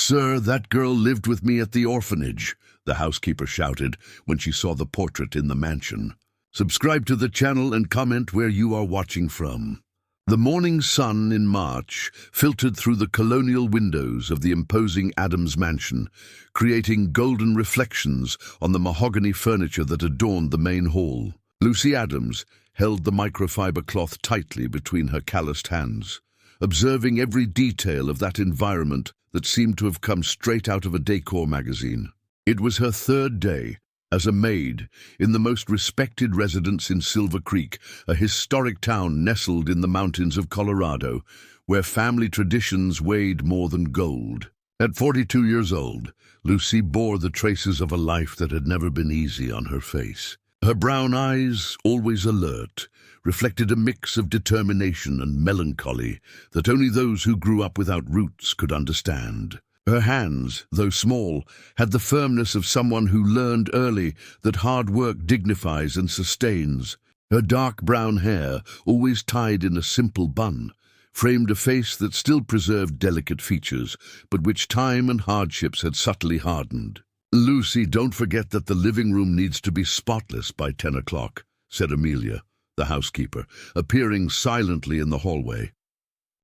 "Sir, that girl lived with me at the orphanage," the housekeeper shouted when she saw the portrait in the mansion. Subscribe to the channel and comment where you are watching from. The morning sun in March filtered through the colonial windows of the imposing Adams mansion, creating golden reflections on the mahogany furniture that adorned the main hall. Lucy Adams held the microfiber cloth tightly between her calloused hands, observing every detail of that environment that seemed to have come straight out of a decor magazine. It was her third day as a maid in the most respected residence in Silver Creek, a historic town nestled in the mountains of Colorado, where family traditions weighed more than gold. At 42 years old, Lucy bore the traces of a life that had never been easy on her face. Her brown eyes, always alert, reflected a mix of determination and melancholy that only those who grew up without roots could understand. Her hands, though small, had the firmness of someone who learned early that hard work dignifies and sustains. Her dark brown hair, always tied in a simple bun, framed a face that still preserved delicate features, but which time and hardships had subtly hardened. "Lucy, don't forget that the living room needs to be spotless by 10 o'clock, said Amelia, the housekeeper, appearing silently in the hallway.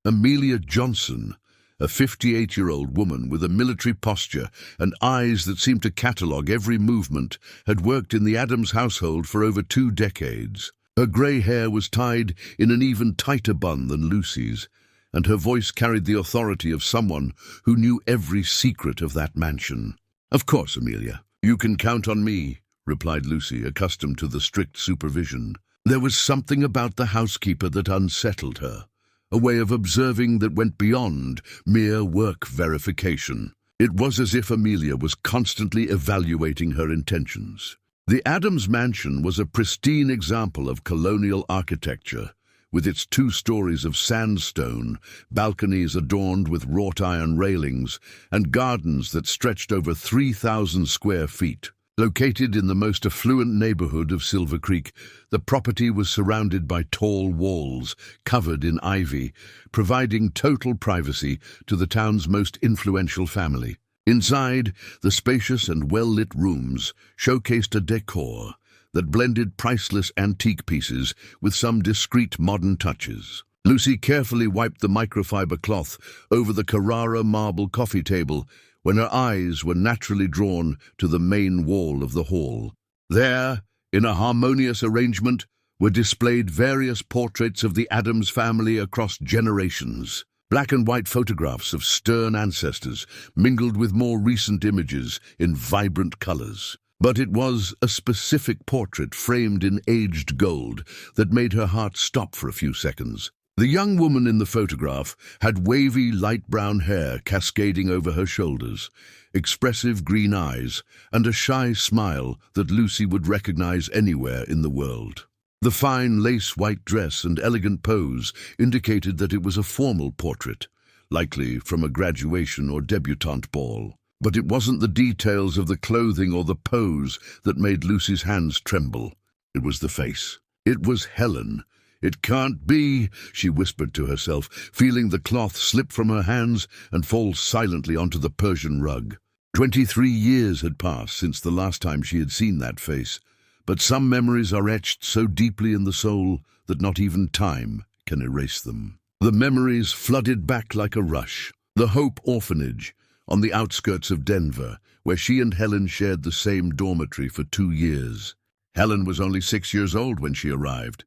Amelia Johnson, a 58-year-old woman with a military posture and eyes that seemed to catalogue every movement, had worked in the Adams household for over 2 decades. Her grey hair was tied in an even tighter bun than Lucy's, and her voice carried the authority of someone who knew every secret of that mansion. "Of course, Amelia, you can count on me," replied Lucy, accustomed to the strict supervision. There was something about the housekeeper that unsettled her, a way of observing that went beyond mere work verification. It was as if Amelia was constantly evaluating her intentions. The Adams mansion was a pristine example of colonial architecture, with its 2 stories of sandstone, balconies adorned with wrought iron railings, and gardens that stretched over 3,000 square feet. Located in the most affluent neighborhood of Silver Creek, the property was surrounded by tall walls covered in ivy, providing total privacy to the town's most influential family. Inside, the spacious and well-lit rooms showcased a decor that blended priceless antique pieces with some discreet modern touches. Lucy carefully wiped the microfiber cloth over the Carrara marble coffee table when her eyes were naturally drawn to the main wall of the hall. There, in a harmonious arrangement, were displayed various portraits of the Adams family across generations. Black and white photographs of stern ancestors mingled with more recent images in vibrant colors. But it was a specific portrait framed in aged gold that made her heart stop for a few seconds. The young woman in the photograph had wavy light brown hair cascading over her shoulders, expressive green eyes, and a shy smile that Lucy would recognize anywhere in the world. The fine lace-white dress and elegant pose indicated that it was a formal portrait, likely from a graduation or debutante ball. But it wasn't the details of the clothing or the pose that made Lucy's hands tremble. It was the face. It was Helen. "It can't be," she whispered to herself, feeling the cloth slip from her hands and fall silently onto the Persian rug. 23 years had passed since the last time she had seen that face, but some memories are etched so deeply in the soul that not even time can erase them. The memories flooded back like a rush. The Hope Orphanage, on the outskirts of Denver, where she and Helen shared the same dormitory for 2 years. Helen was only 6 years old when she arrived.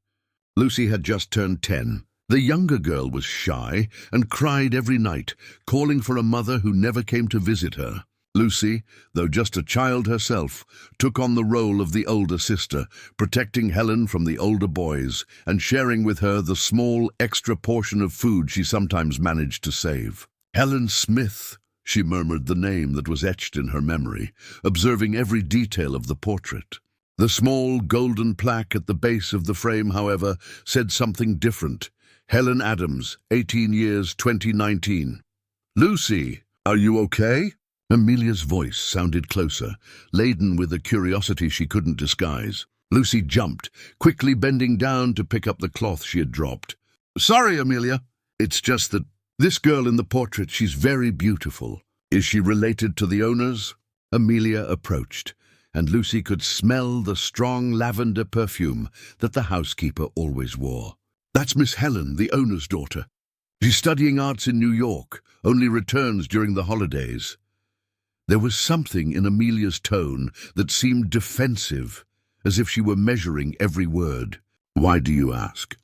Lucy had just turned 10. The younger girl was shy and cried every night, calling for a mother who never came to visit her. Lucy, though just a child herself, took on the role of the older sister, protecting Helen from the older boys and sharing with her the small extra portion of food she sometimes managed to save. "Helen Smith," she murmured the name that was etched in her memory, observing every detail of the portrait. The small golden plaque at the base of the frame, however, said something different. Helen Adams, 18 years, 2019. "Lucy, are you okay?" Amelia's voice sounded closer, laden with a curiosity she couldn't disguise. Lucy jumped, quickly bending down to pick up the cloth she had dropped. "Sorry, Amelia. It's just that this girl in the portrait, she's very beautiful. Is she related to the owners? Amelia approached, and Lucy could smell the strong lavender perfume that the housekeeper always wore. That's Miss Helen, the owner's daughter. She's studying arts in New York, only returns during the holidays. There was something in Amelia's tone that seemed defensive, as if she were measuring every word. Why do you ask?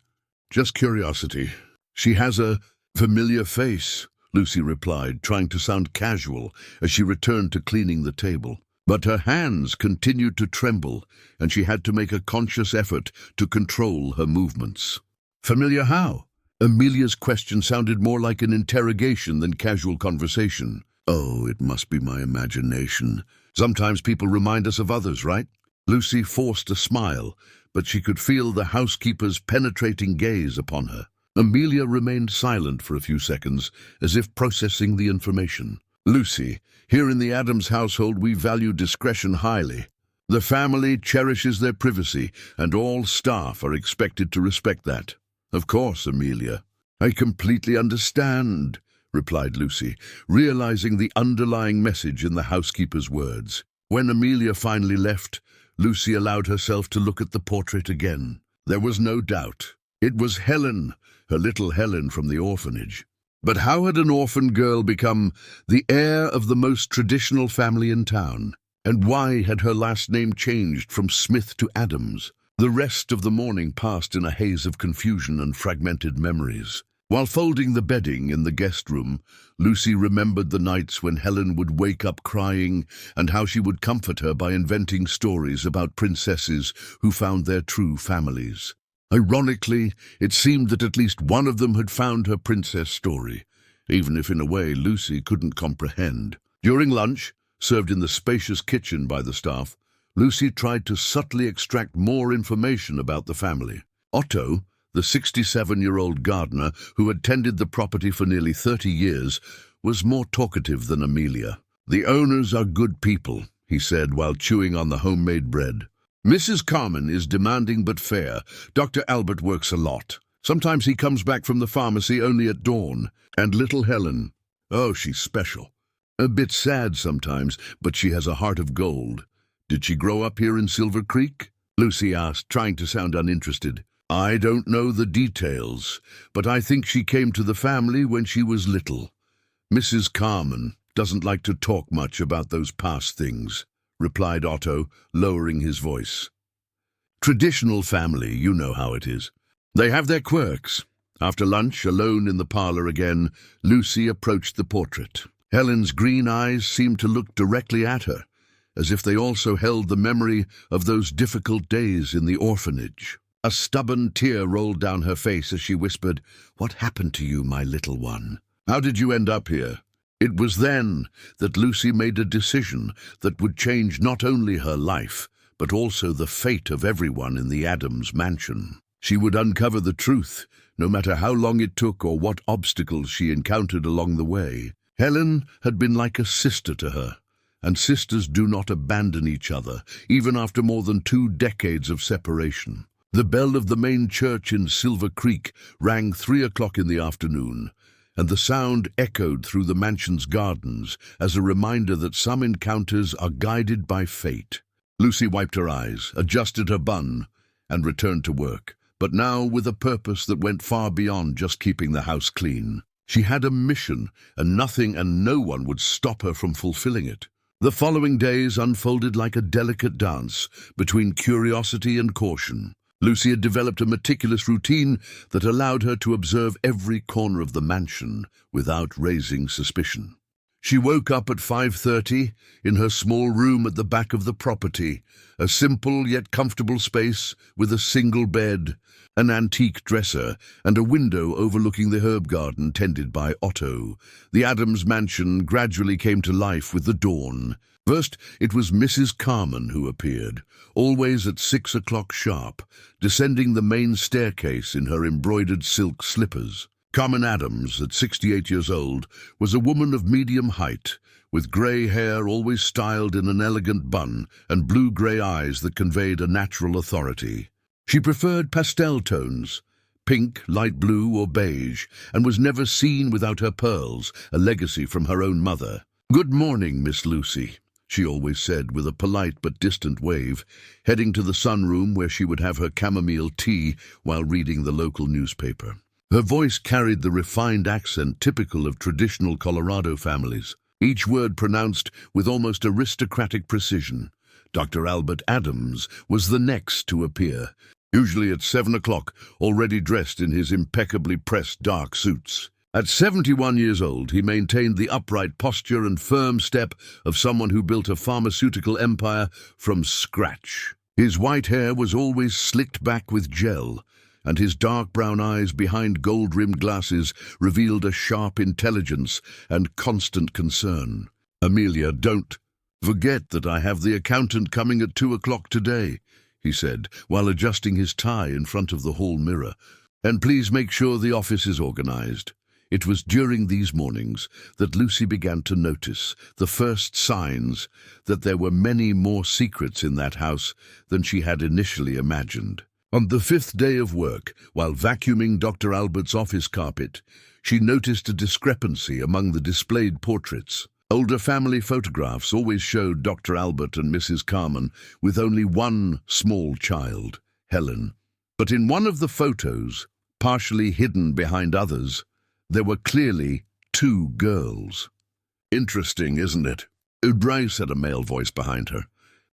Just curiosity. She has a familiar face, Lucy replied, trying to sound casual as she returned to cleaning the table. But her hands continued to tremble, and she had to make a conscious effort to control her movements. Familiar how? Amelia's question sounded more like an interrogation than casual conversation. Oh, it must be my imagination. Sometimes people remind us of others, right? Lucy forced a smile, but she could feel the housekeeper's penetrating gaze upon her. Amelia remained silent for a few seconds, as if processing the information. Lucy, here in the Adams household we value discretion highly. The family cherishes their privacy, and all staff are expected to respect that. Of course, Amelia. I completely understand, replied Lucy, realizing the underlying message in the housekeeper's words. When Amelia finally left, Lucy allowed herself to look at the portrait again. There was no doubt. It was Helen, her little Helen from the orphanage. But how had an orphan girl become the heir of the most traditional family in town? And why had her last name changed from Smith to Adams? The rest of the morning passed in a haze of confusion and fragmented memories. While folding the bedding in the guest room, Lucy remembered the nights when Helen would wake up crying and how she would comfort her by inventing stories about princesses who found their true families. Ironically, it seemed that at least one of them had found her princess story, even if in a way Lucy couldn't comprehend. During lunch, served in the spacious kitchen by the staff, Lucy tried to subtly extract more information about the family. Otto, the 67-year-old gardener who had tended the property for nearly 30 years, was more talkative than Amelia. The owners are good people, he said while chewing on the homemade bread. Mrs. Carmen is demanding but fair. Dr. Albert works a lot. Sometimes he comes back from the pharmacy only at dawn. And little Helen, oh, she's special. A bit sad sometimes, but she has a heart of gold. Did she grow up here in Silver Creek? Lucy asked, trying to sound uninterested. I don't know the details, but I think she came to the family when she was little. Mrs. Carmen doesn't like to talk much about those past things, replied Otto, lowering his voice. Traditional family, you know how it is. They have their quirks. After lunch, alone in the parlor again, Lucy approached the portrait. Helen's green eyes seemed to look directly at her, as if they also held the memory of those difficult days in the orphanage. A stubborn tear rolled down her face as she whispered, "What happened to you, my little one? How did you end up here?" It was then that Lucy made a decision that would change not only her life, but also the fate of everyone in the Adams mansion. She would uncover the truth, no matter how long it took or what obstacles she encountered along the way. Helen had been like a sister to her, and sisters do not abandon each other, even after more than 2 decades of separation. The bell of the main church in Silver Creek rang 3 o'clock in the afternoon, and the sound echoed through the mansion's gardens as a reminder that some encounters are guided by fate. Lucy wiped her eyes, adjusted her bun, and returned to work, but now with a purpose that went far beyond just keeping the house clean. She had a mission, and nothing and no one would stop her from fulfilling it. The following days unfolded like a delicate dance between curiosity and caution. Lucy had developed a meticulous routine that allowed her to observe every corner of the mansion without raising suspicion. She woke up at 5:30 in her small room at the back of the property, a simple yet comfortable space with a single bed, an antique dresser, and a window overlooking the herb garden tended by Otto. The Adams mansion gradually came to life with the dawn. First, it was Mrs. Carmen who appeared, always at 6 o'clock sharp, descending the main staircase in her embroidered silk slippers. Carmen Adams, at 68 years old, was a woman of medium height, with grey hair always styled in an elegant bun and blue-grey eyes that conveyed a natural authority. She preferred pastel tones, pink, light blue or beige, and was never seen without her pearls, a legacy from her own mother. "Good morning, Miss Lucy," she always said with a polite but distant wave, heading to the sunroom where she would have her chamomile tea while reading the local newspaper. Her voice carried the refined accent typical of traditional Colorado families, each word pronounced with almost aristocratic precision. Dr. Albert Adams was the next to appear, usually at 7 o'clock, already dressed in his impeccably pressed dark suits. At 71 years old, he maintained the upright posture and firm step of someone who built a pharmaceutical empire from scratch. His white hair was always slicked back with gel, and his dark brown eyes behind gold-rimmed glasses revealed a sharp intelligence and constant concern. "Amelia, don't forget that I have the accountant coming at 2 o'clock today," he said, while adjusting his tie in front of the hall mirror. "And please make sure the office is organized." It was during these mornings that Lucy began to notice the first signs that there were many more secrets in that house than she had initially imagined. On the 5th day of work, while vacuuming Dr. Albert's office carpet, she noticed a discrepancy among the displayed portraits. Older family photographs always showed Dr. Albert and Mrs. Carmen with only one small child, Helen. But in one of the photos, partially hidden behind others, there were clearly 2 girls. "Interesting, isn't it?" "Udray," said a male voice behind her.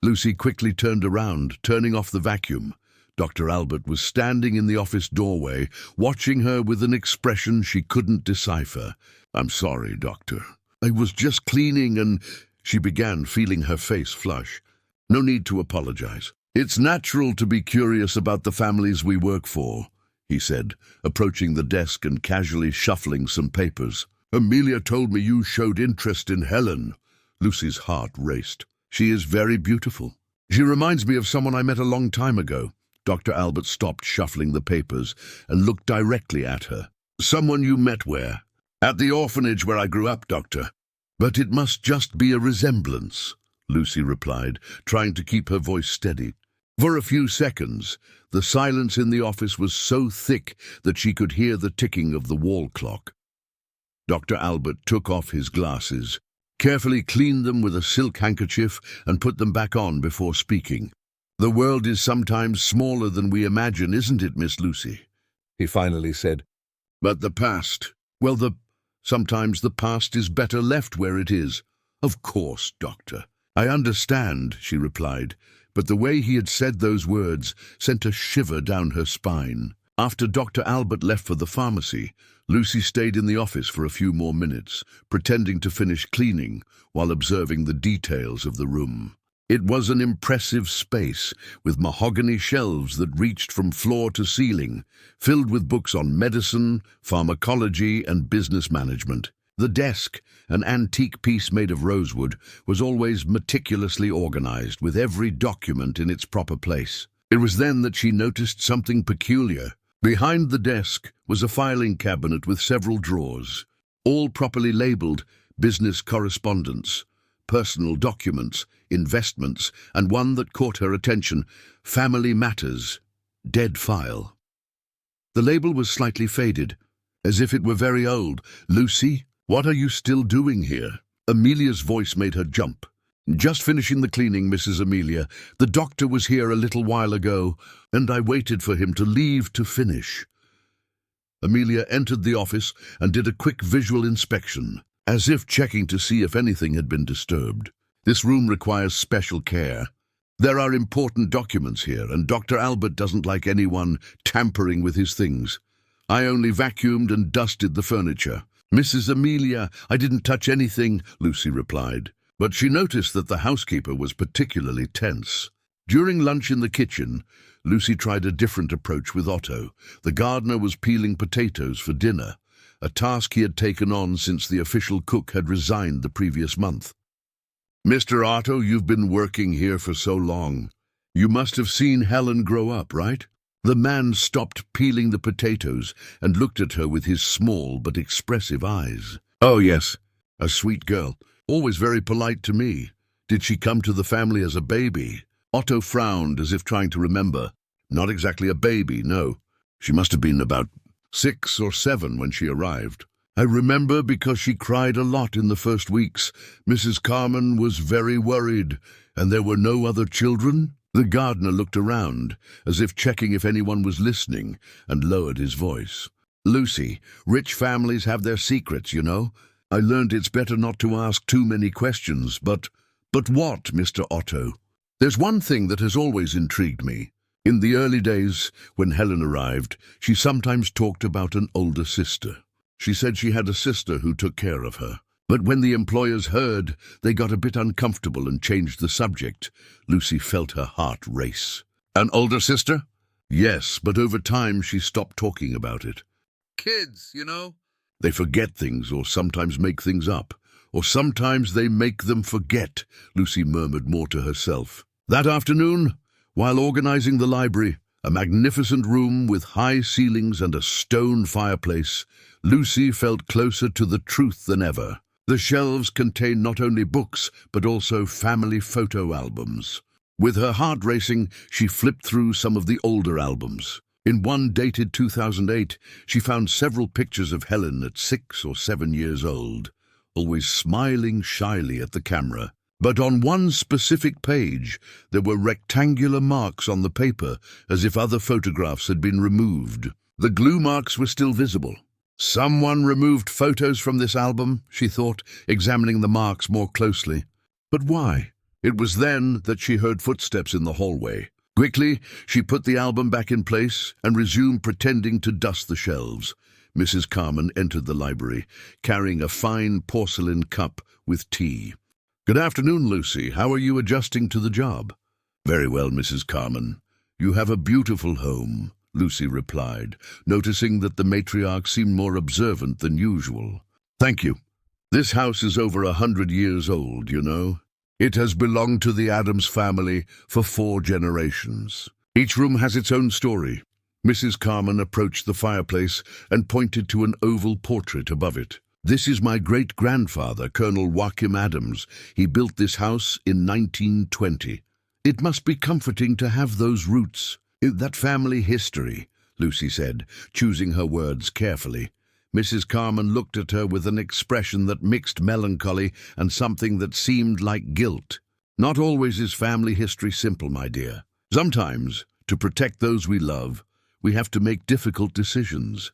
Lucy quickly turned around, turning off the vacuum. Dr. Albert was standing in the office doorway, watching her with an expression she couldn't decipher. "I'm sorry, Doctor. I was just cleaning and—" she began, feeling her face flush. "No need to apologize. It's natural to be curious about the families we work for," he said, approaching the desk and casually shuffling some papers. "Amelia told me you showed interest in Helen." Lucy's heart raced. "She is very beautiful. She reminds me of someone I met a long time ago." Dr. Albert stopped shuffling the papers and looked directly at her. "Someone you met where?" "At the orphanage where I grew up, Doctor." "But it must just be a resemblance," Lucy replied, trying to keep her voice steady. For a few seconds, the silence in the office was so thick that she could hear the ticking of the wall clock. Dr. Albert took off his glasses, carefully cleaned them with a silk handkerchief, and put them back on before speaking. "The world is sometimes smaller than we imagine, isn't it, Miss Lucy?" he finally said. "But the past, well, sometimes the past is better left where it is." "Of course, Doctor. I understand," she replied, but the way he had said those words sent a shiver down her spine. After Dr. Albert left for the pharmacy, Lucy stayed in the office for a few more minutes, pretending to finish cleaning while observing the details of the room. It was an impressive space, with mahogany shelves that reached from floor to ceiling, filled with books on medicine, pharmacology, and business management. The desk, an antique piece made of rosewood, was always meticulously organized, with every document in its proper place. It was then that she noticed something peculiar. Behind the desk was a filing cabinet with several drawers, all properly labeled business correspondence, personal documents, investments, and one that caught her attention, family matters, dead file. The label was slightly faded, as if it were very old. "Lucy, what are you still doing here?" Amelia's voice made her jump. "Just finishing the cleaning, Mrs. Amelia. The doctor was here a little while ago, and I waited for him to leave to finish." Amelia entered the office and did a quick visual inspection, as if checking to see if anything had been disturbed. "This room requires special care. There are important documents here, and Dr. Albert doesn't like anyone tampering with his things. I only vacuumed and dusted the furniture." "Mrs. Amelia, I didn't touch anything," Lucy replied, but she noticed that the housekeeper was particularly tense. During lunch in the kitchen, Lucy tried a different approach with Otto. The gardener was peeling potatoes for dinner, a task he had taken on since the official cook had resigned the previous month. "Mr. Otto, you've been working here for so long. You must have seen Helen grow up, right?" The man stopped peeling the potatoes and looked at her with his small but expressive eyes. "Oh, yes. A sweet girl. Always very polite to me. Did she come to the family as a baby?" Otto frowned as if trying to remember. "Not exactly a baby, no. She must have been about 6 or 7 when she arrived. I remember because she cried a lot in the first weeks. Mrs. Carman was very worried, and there were no other children. The gardener looked around, as if checking if anyone was listening, and lowered his voice. Lucy, rich families have their secrets, you know. I learned it's better not to ask too many questions, but what, Mr. Otto? There's one thing that has always intrigued me. In the early days, when Helen arrived, she sometimes talked about an older sister. She said she had a sister who took care of her. But when the employers heard, they got a bit uncomfortable and changed the subject. Lucy felt her heart race. An older sister? Yes, but over time she stopped talking about it. Kids, you know. They forget things or sometimes make things up. Or sometimes they make them forget, Lucy murmured more to herself. That afternoon, while organizing the library, a magnificent room with high ceilings and a stone fireplace, Lucy felt closer to the truth than ever. The shelves contained not only books, but also family photo albums. With her heart racing, she flipped through some of the older albums. In one dated 2008, she found several pictures of Helen at 6 or 7 years old, always smiling shyly at the camera. But on one specific page, there were rectangular marks on the paper, as if other photographs had been removed. The glue marks were still visible. Someone removed photos from this album, she thought, examining the marks more closely. But why? It was then that she heard footsteps in the hallway. Quickly, she put the album back in place and resumed pretending to dust the shelves. Mrs. Carman entered the library, carrying a fine porcelain cup with tea. "Good afternoon, Lucy. How are you adjusting to the job?" "Very well, Mrs. Carman. You have a beautiful home," Lucy replied, noticing that the matriarch seemed more observant than usual. "Thank you. This house is over 100 years old, you know. It has belonged to the Addams family for 4 generations. Each room has its own story." Mrs. Carman approached the fireplace and pointed to an oval portrait above it. "This is my great-grandfather, Colonel Joachim Addams. He built this house in 1920. It must be comforting to have those roots. That family history," Lucy said, choosing her words carefully. Mrs. Carman looked at her with an expression that mixed melancholy and something that seemed like guilt. "Not always is family history simple, my dear. Sometimes, to protect those we love, we have to make difficult decisions."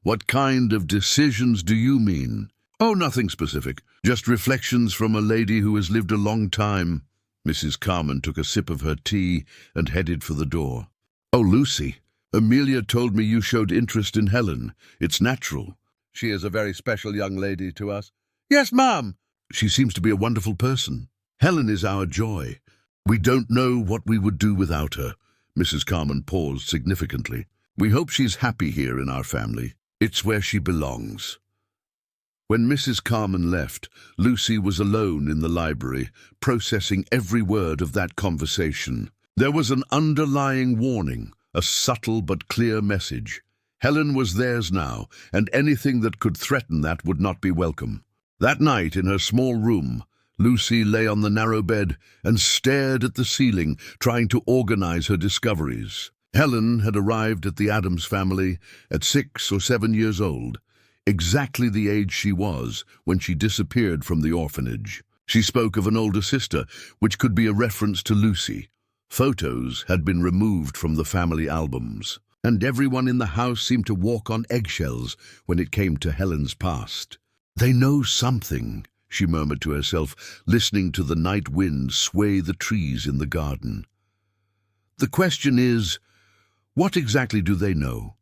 "What kind of decisions do you mean?" "Oh, nothing specific. Just reflections from a lady who has lived a long time." Mrs. Carman took a sip of her tea and headed for the door. "Oh, Lucy, Amelia told me you showed interest in Helen. It's natural. She is a very special young lady to us." "Yes, Ma'am." "She seems to be a wonderful person. Helen is our joy. We don't know what we would do without her." Mrs. Carman paused significantly. "We hope she's happy here in our family. It's where she belongs." When Mrs. Carman left, Lucy was alone in the library, processing every word of that conversation. There was an underlying warning, a subtle but clear message. Helen was theirs now, and anything that could threaten that would not be welcome. That night, in her small room, Lucy lay on the narrow bed and stared at the ceiling, trying to organize her discoveries. Helen had arrived at the Addams family at 6 or 7 years old, exactly the age she was when she disappeared from the orphanage. She spoke of an older sister, which could be a reference to Lucy. Photos had been removed from the family albums, and everyone in the house seemed to walk on eggshells when it came to Helen's past. "They know something," she murmured to herself, listening to the night wind sway the trees in the garden. "The question is, what exactly do they know,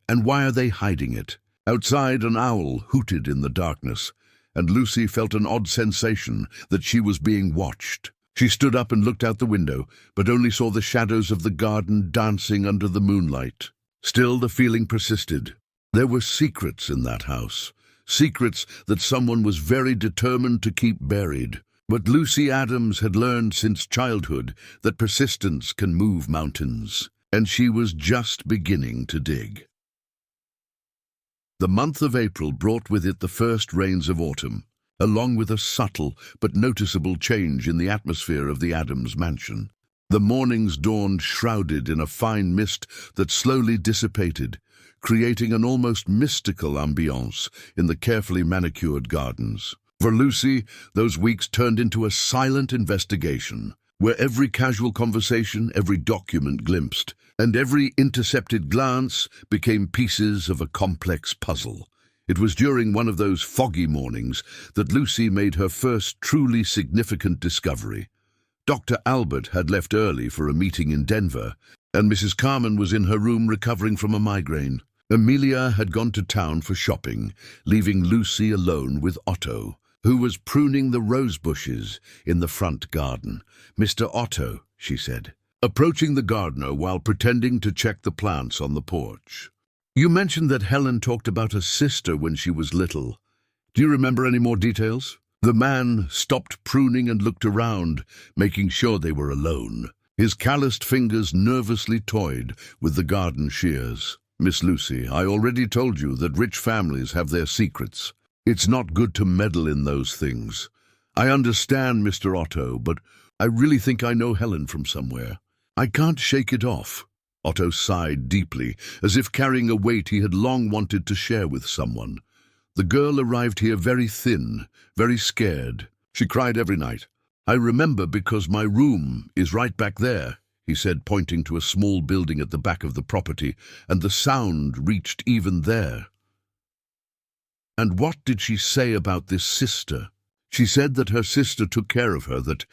and why are they hiding it?" Outside, an owl hooted in the darkness, and Lucy felt an odd sensation that she was being watched. She stood up and looked out the window, but only saw the shadows of the garden dancing under the moonlight. Still, the feeling persisted. There were secrets in that house, secrets that someone was very determined to keep buried. But Lucy Addams had learned since childhood that persistence can move mountains, and she was just beginning to dig. The month of April brought with it the first rains of autumn, along with a subtle but noticeable change in the atmosphere of the Addams mansion. The mornings dawned shrouded in a fine mist that slowly dissipated, creating an almost mystical ambiance in the carefully manicured gardens. For Lucy, those weeks turned into a silent investigation, where every casual conversation, every document glimpsed, and every intercepted glance became pieces of a complex puzzle. It was during one of those foggy mornings that Lucy made her first truly significant discovery. Dr. Albert had left early for a meeting in Denver, and Mrs. Carmen was in her room recovering from a migraine. Amelia had gone to town for shopping, leaving Lucy alone with Otto, who was pruning the rose bushes in the front garden. "Mr. Otto," she said, approaching the gardener while pretending to check the plants on the porch. "You mentioned that Helen talked about a sister when she was little. Do you remember any more details?" The man stopped pruning and looked around, making sure they were alone. His calloused fingers nervously toyed with the garden shears. "Miss Lucy, I already told you that rich families have their secrets. It's not good to meddle in those things. I understand, Mr. Otto, but I really think I know Helen from somewhere. I can't shake it off." Otto sighed deeply, as if carrying a weight he had long wanted to share with someone. "The girl arrived here very thin, very scared. She cried every night. I remember because my room is right back there," he said, pointing to a small building at the back of the property, "and the sound reached even there." "And what did she say about this sister?" "She said that her sister took care of her, that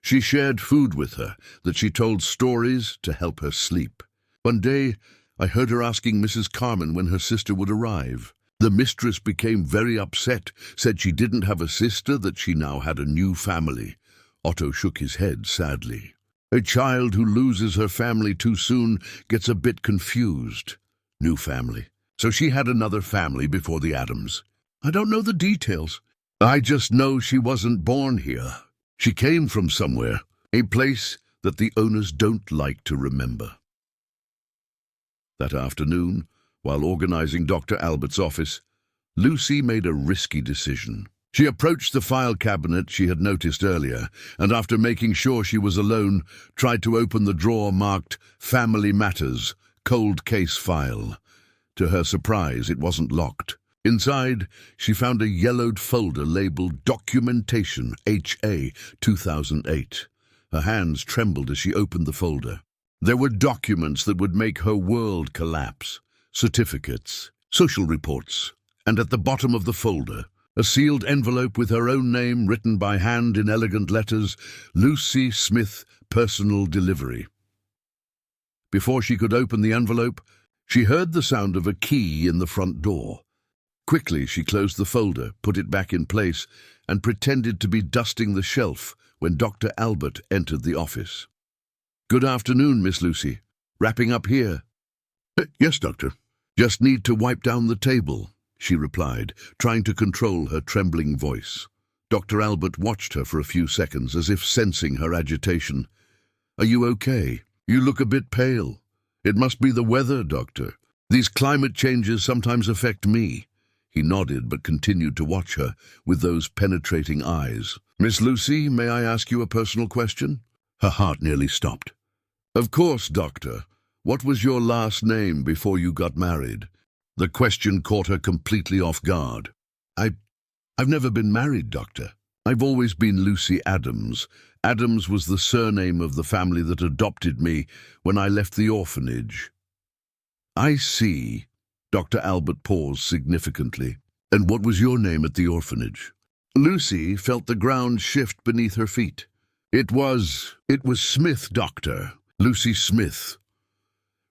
she shared food with her, that she told stories to help her sleep. One day, I heard her asking Mrs. Carmen when her sister would arrive. The mistress became very upset, said she didn't have a sister, that she now had a new family." Otto shook his head sadly. "A child who loses her family too soon gets a bit confused. New family. So she had another family before the Adams. I don't know the details. I just know she wasn't born here. She came from somewhere, a place that the owners don't like to remember." That afternoon, while organizing Dr. Albert's office, Lucy made a risky decision. She approached the file cabinet she had noticed earlier, and after making sure she was alone, tried to open the drawer marked Family Matters, Cold Case File. To her surprise, it wasn't locked. Inside, she found a yellowed folder labeled Documentation HA 2008. Her hands trembled as she opened the folder. There were documents that would make her world collapse. Certificates, social reports, and at the bottom of the folder, a sealed envelope with her own name written by hand in elegant letters, Lucy Smith, Personal Delivery. Before she could open the envelope, she heard the sound of a key in the front door. Quickly, she closed the folder, put it back in place, and pretended to be dusting the shelf when Dr. Albert entered the office. "Good afternoon, Miss Lucy. Wrapping up here?" "Yes, Doctor. Just need to wipe down the table," she replied, trying to control her trembling voice. Dr. Albert watched her for a few seconds, as if sensing her agitation. "Are you okay? You look a bit pale." "It must be the weather, Doctor. These climate changes sometimes affect me." He nodded but continued to watch her with those penetrating eyes. "Miss Lucy, may I ask you a personal question?" Her heart nearly stopped. "Of course, Doctor. What was your last name before you got married?" The question caught her completely off guard. I've never been married, Doctor. I've always been Lucy Adams. Adams was the surname of the family that adopted me when I left the orphanage." "I see." Dr. Albert paused significantly. "And what was your name at the orphanage?" Lucy felt the ground shift beneath her feet. It was Smith, Doctor. Lucy Smith."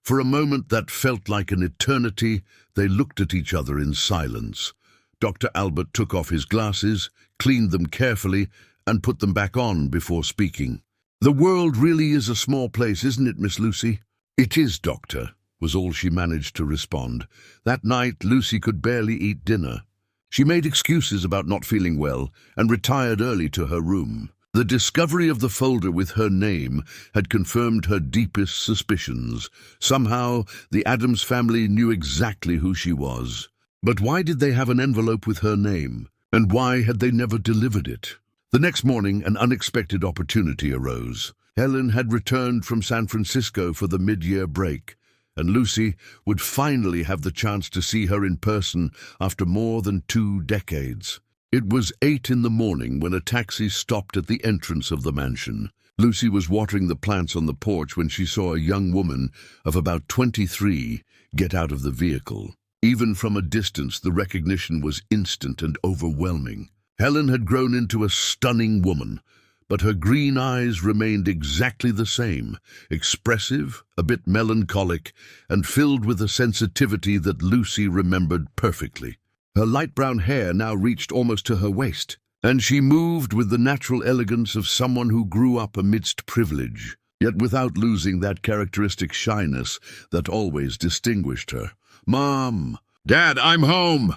For a moment that felt like an eternity, they looked at each other in silence. Dr. Albert took off his glasses, cleaned them carefully, and put them back on before speaking. "The world really is a small place, isn't it, Miss Lucy?" "It is, Doctor," was all she managed to respond. That night, Lucy could barely eat dinner. She made excuses about not feeling well and retired early to her room. The discovery of the folder with her name had confirmed her deepest suspicions. Somehow, the Adams family knew exactly who she was. But why did they have an envelope with her name? And why had they never delivered it? The next morning, an unexpected opportunity arose. Helen had returned from San Francisco for the mid-year break, and Lucy would finally have the chance to see her in person after more than 2 decades. It was 8 in the morning when a taxi stopped at the entrance of the mansion. Lucy was watering the plants on the porch when she saw a young woman of about 23 get out of the vehicle. Even from a distance, the recognition was instant and overwhelming. Helen had grown into a stunning woman, but her green eyes remained exactly the same, expressive, a bit melancholic, and filled with a sensitivity that Lucy remembered perfectly. Her light brown hair now reached almost to her waist, and she moved with the natural elegance of someone who grew up amidst privilege, yet without losing that characteristic shyness that always distinguished her. "Mom! Dad, I'm home!"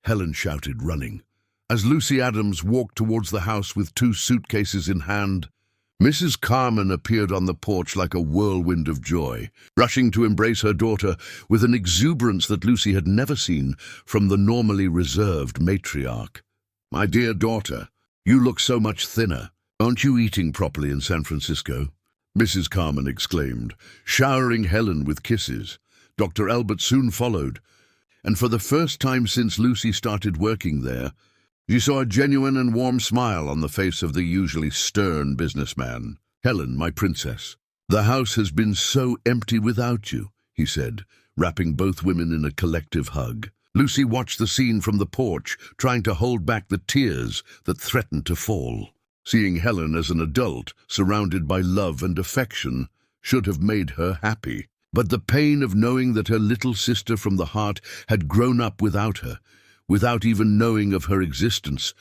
Helen shouted, running. As Lucy Adams walked towards the house with 2 suitcases in hand, Mrs. Carmen appeared on the porch like a whirlwind of joy, rushing to embrace her daughter with an exuberance that Lucy had never seen from the normally reserved matriarch. "My dear daughter, you look so much thinner. Aren't you eating properly in San Francisco?" Mrs. Carmen exclaimed, showering Helen with kisses. Dr. Albert soon followed, and for the first time since Lucy started working there, she saw a genuine and warm smile on the face of the usually stern businessman. "Helen, my princess, the house has been so empty without you," he said, wrapping both women in a collective hug. Lucy watched the scene from the porch, trying to hold back the tears that threatened to fall. Seeing Helen as an adult, surrounded by love and affection, should have made her happy. But the pain of knowing that her little sister from the heart had grown up without her, without even knowing of her existence,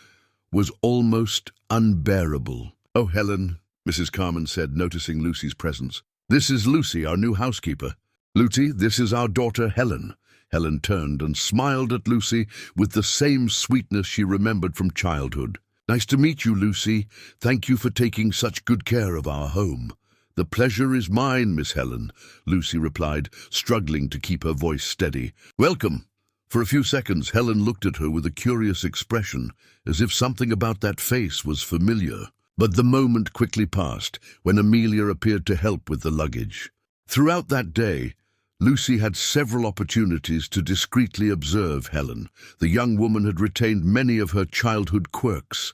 was almost unbearable. "Oh, Helen," Mrs. Carmen said, noticing Lucy's presence. "This is Lucy, our new housekeeper. Lucy, this is our daughter, Helen." Helen turned and smiled at Lucy with the same sweetness she remembered from childhood. "Nice to meet you, Lucy. Thank you for taking such good care of our home." "The pleasure is mine, Miss Helen," Lucy replied, struggling to keep her voice steady. "Welcome." For a few seconds, Helen looked at her with a curious expression, as if something about that face was familiar. But the moment quickly passed, when Amelia appeared to help with the luggage. Throughout that day, Lucy had several opportunities to discreetly observe Helen. The young woman had retained many of her childhood quirks.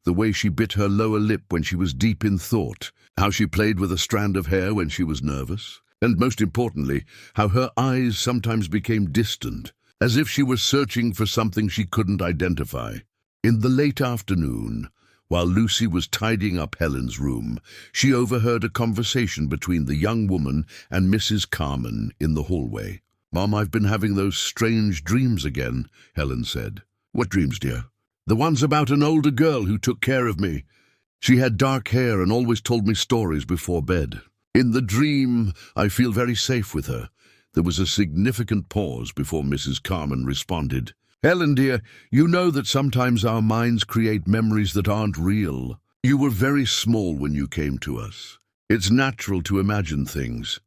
The way she bit her lower lip when she was deep in thought, how she played with a strand of hair when she was nervous, and most importantly, how her eyes sometimes became distant, as if she was searching for something she couldn't identify. In the late afternoon, while Lucy was tidying up Helen's room, she overheard a conversation between the young woman and Mrs. Carmen in the hallway. "Mom, I've been having those strange dreams again," Helen said. "What dreams, dear?" "The ones about an older girl who took care of me. She had dark hair and always told me stories before bed. In the dream, I feel very safe with her." There was a significant pause before Mrs. Carmen responded. "Helen, dear, you know that sometimes our minds create memories that aren't real. You were very small when you came to us. It's natural to imagine things."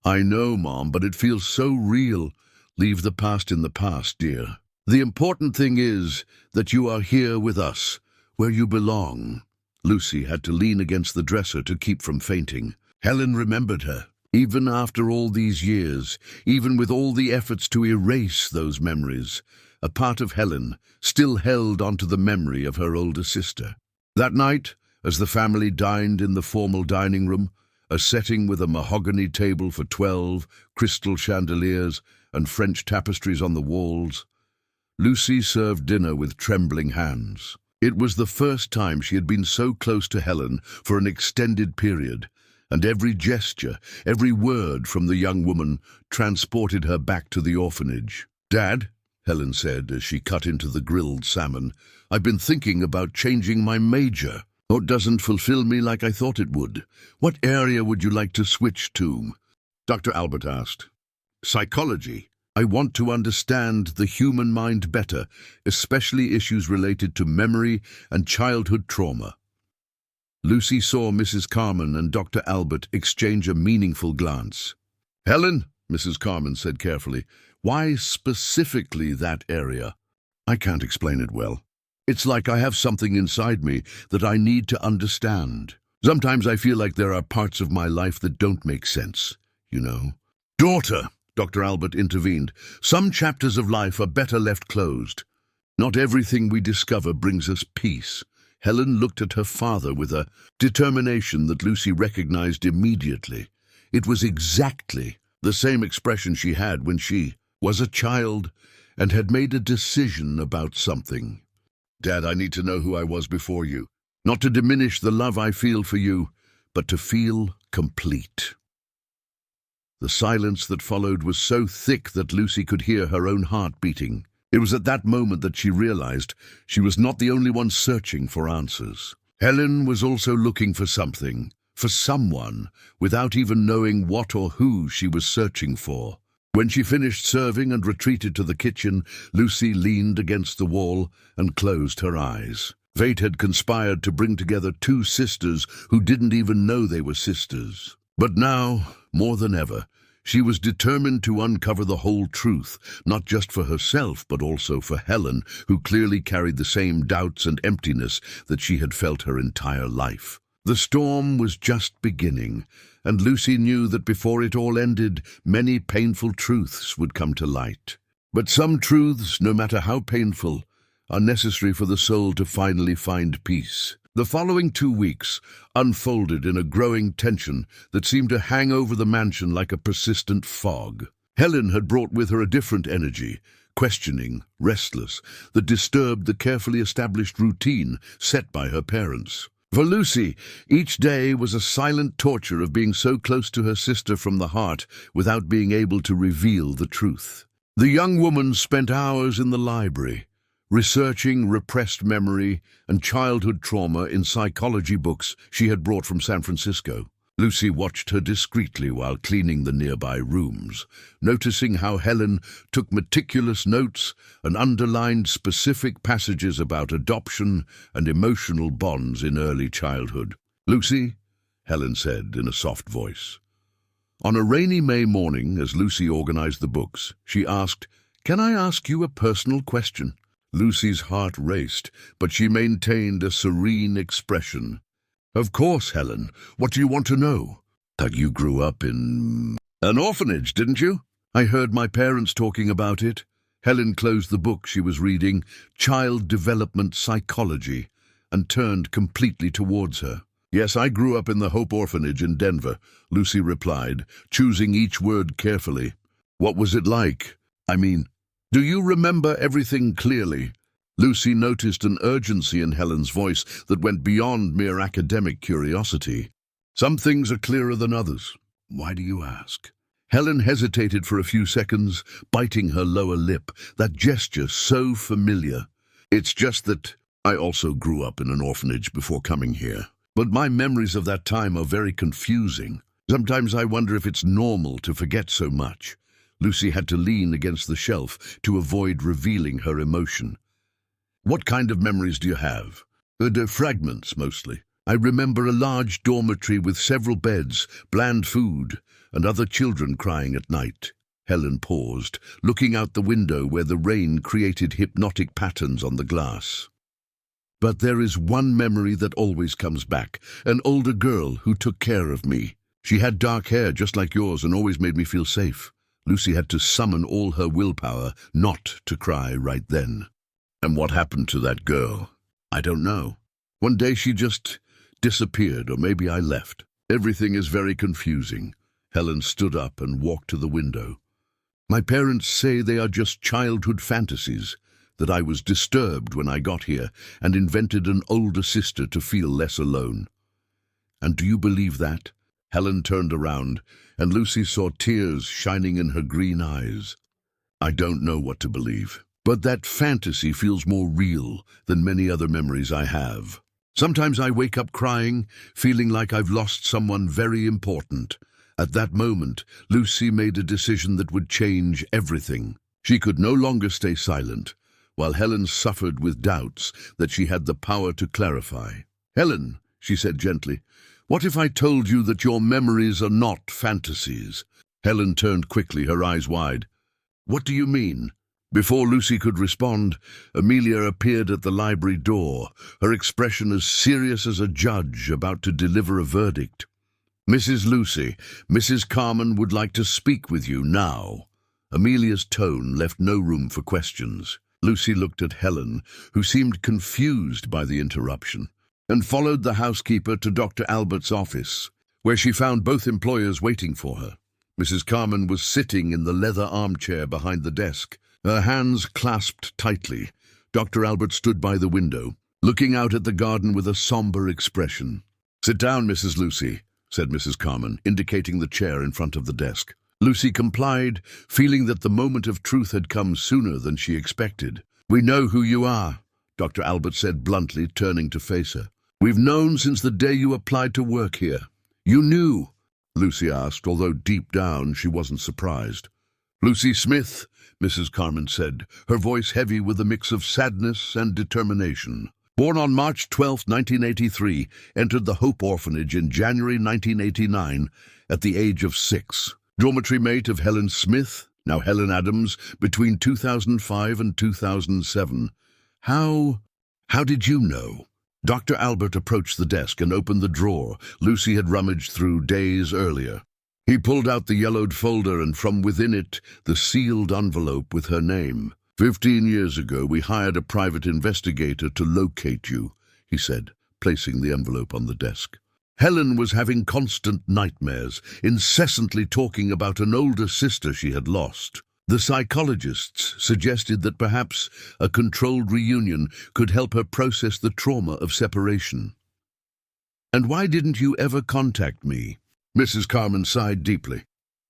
"I know, Mom, but it feels so real." "Leave the past in the past, dear. The important thing is that you are here with us, where you belong." Lucy had to lean against the dresser to keep from fainting. Helen remembered her. Even after all these years, even with all the efforts to erase those memories, a part of Helen still held onto the memory of her older sister. That night, as the family dined in the formal dining room, a setting with a mahogany table for 12, crystal chandeliers, and French tapestries on the walls, Lucy served dinner with trembling hands. It was the first time she had been so close to Helen for an extended period, and every gesture, every word from the young woman transported her back to the orphanage. "Dad," Helen said as she cut into the grilled salmon, "I've been thinking about changing my major. It doesn't fulfill me like I thought it would. What area would you like to switch to?" Dr. Albert asked. "Psychology. I want to understand the human mind better, especially issues related to memory and childhood trauma." Lucy saw Mrs. Carmen and Dr. Albert exchange a meaningful glance. "Helen," Mrs. Carmen said carefully, "why specifically that area?" "I can't explain it well. It's like I have something inside me that I need to understand. Sometimes I feel like there are parts of my life that don't make sense, you know." "Daughter," Dr. Albert intervened. Some chapters of life are better left closed. Not everything we discover brings us peace. Helen looked at her father with a determination that Lucy recognized immediately. It was exactly the same expression she had when she was a child and had made a decision about something. Dad, I need to know who I was before you. Not to diminish the love I feel for you, but to feel complete. The silence that followed was so thick that Lucy could hear her own heart beating. It was at that moment that she realized she was not the only one searching for answers. Helen was also looking for something, for someone, without even knowing what or who she was searching for. When she finished serving and retreated to the kitchen, Lucy leaned against the wall and closed her eyes. Fate had conspired to bring together two sisters who didn't even know they were sisters. But now, more than ever, she was determined to uncover the whole truth, not just for herself, but also for Helen, who clearly carried the same doubts and emptiness that she had felt her entire life. The storm was just beginning, and Lucy knew that before it all ended, many painful truths would come to light. But some truths, no matter how painful, are necessary for the soul to finally find peace. The following 2 weeks unfolded in a growing tension that seemed to hang over the mansion like a persistent fog. Helen had brought with her a different energy, questioning, restless, that disturbed the carefully established routine set by her parents. For Lucy, each day was a silent torture of being so close to her sister from the heart without being able to reveal the truth. The young woman spent hours in the library, researching repressed memory and childhood trauma in psychology books she had brought from San Francisco. Lucy watched her discreetly while cleaning the nearby rooms, noticing how Helen took meticulous notes and underlined specific passages about adoption and emotional bonds in early childhood. "Lucy," Helen said in a soft voice. On a rainy May morning, as Lucy organized the books, she asked, "Can I ask you a personal question?" Lucy's heart raced, but she maintained a serene expression. "Of course, Helen. What do you want to know?" "You grew up in an orphanage, didn't you?" "I heard my parents talking about it." Helen closed the book she was reading, Child Development Psychology, and turned completely towards her. "Yes, I grew up in the Hope Orphanage in Denver," Lucy replied, choosing each word carefully. "What was it like? Do you remember everything clearly?" Lucy noticed an urgency in Helen's voice that went beyond mere academic curiosity. "Some things are clearer than others. Why do you ask?" Helen hesitated for a few seconds, biting her lower lip, that gesture so familiar. "It's just that I also grew up in an orphanage before coming here. But my memories of that time are very confusing. Sometimes I wonder if it's normal to forget so much." Lucy had to lean against the shelf to avoid revealing her emotion. "What kind of memories do you have?" Fragments, mostly. I remember a large dormitory with several beds, bland food, and other children crying at night." Helen paused, looking out the window where the rain created hypnotic patterns on the glass. "But there is one memory that always comes back, an older girl who took care of me. She had dark hair just like yours and always made me feel safe." Lucy had to summon all her willpower not to cry right then. "And what happened to that girl?" "I don't know. One day she just disappeared, or maybe I left. Everything is very confusing." Helen stood up and walked to the window. "My parents say they are just childhood fantasies, that I was disturbed when I got here and invented an older sister to feel less alone." "And do you believe that?" Helen turned around, and Lucy saw tears shining in her green eyes. "I don't know what to believe, but that fantasy feels more real than many other memories I have. Sometimes I wake up crying, feeling like I've lost someone very important." At that moment, Lucy made a decision that would change everything. She could no longer stay silent, while Helen suffered with doubts that she had the power to clarify. "Helen," she said gently, "what if I told you that your memories are not fantasies?" Helen turned quickly, her eyes wide. "What do you mean?" Before Lucy could respond, Amelia appeared at the library door, her expression as serious as a judge about to deliver a verdict. Mrs. Lucy, Mrs. Carman would like to speak with you now. Amelia's tone left no room for questions. Lucy looked at Helen, who seemed confused by the interruption, and followed the housekeeper to Dr. Albert's office, where she found both employers waiting for her. Mrs. Carman was sitting in the leather armchair behind the desk, her hands clasped tightly. Dr. Albert stood by the window, looking out at the garden with a somber expression. "Sit down, Mrs. Lucy," said Mrs. Carman, indicating the chair in front of the desk. Lucy complied, feeling that the moment of truth had come sooner than she expected. "We know who you are," Dr. Albert said bluntly, turning to face her. "We've known since the day you applied to work here." "You knew?" Lucy asked, although deep down she wasn't surprised. "Lucy Smith," Mrs. Carman said, her voice heavy with a mix of sadness and determination. "Born on March 12, 1983, entered the Hope Orphanage in January 1989 at the age of 6. Dormitory mate of Helen Smith, now Helen Adams, between 2005 and 2007. How did you know?" Dr. Albert approached the desk and opened the drawer Lucy had rummaged through days earlier. He pulled out the yellowed folder and from within it the sealed envelope with her name. 15 years ago we hired a private investigator to locate you," he said, placing the envelope on the desk. "Helen was having constant nightmares, incessantly talking about an older sister she had lost. The psychologists suggested that perhaps a controlled reunion could help her process the trauma of separation." "And why didn't you ever contact me?" Mrs. Carman sighed deeply.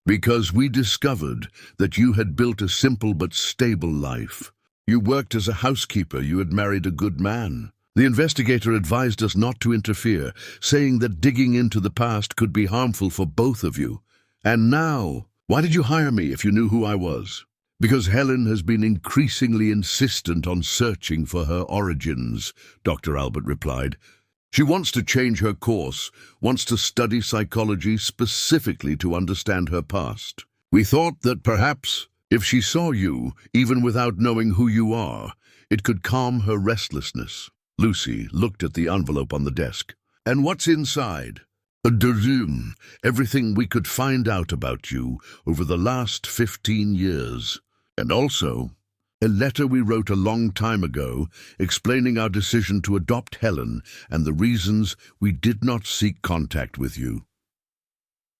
"Because we discovered that you had built a simple but stable life. You worked as a housekeeper, you had married a good man. The investigator advised us not to interfere, saying that digging into the past could be harmful for both of you. And now, why did you hire me if you knew who I was?" "Because Helen has been increasingly insistent on searching for her origins," Dr. Albert replied. "She wants to change her course, wants to study psychology specifically to understand her past. We thought that perhaps, if she saw you, even without knowing who you are, it could calm her restlessness." Lucy looked at the envelope on the desk. "And what's inside?" "A resume, everything we could find out about you over the last 15 years. And also a letter we wrote a long time ago explaining our decision to adopt Helen and the reasons we did not seek contact with you."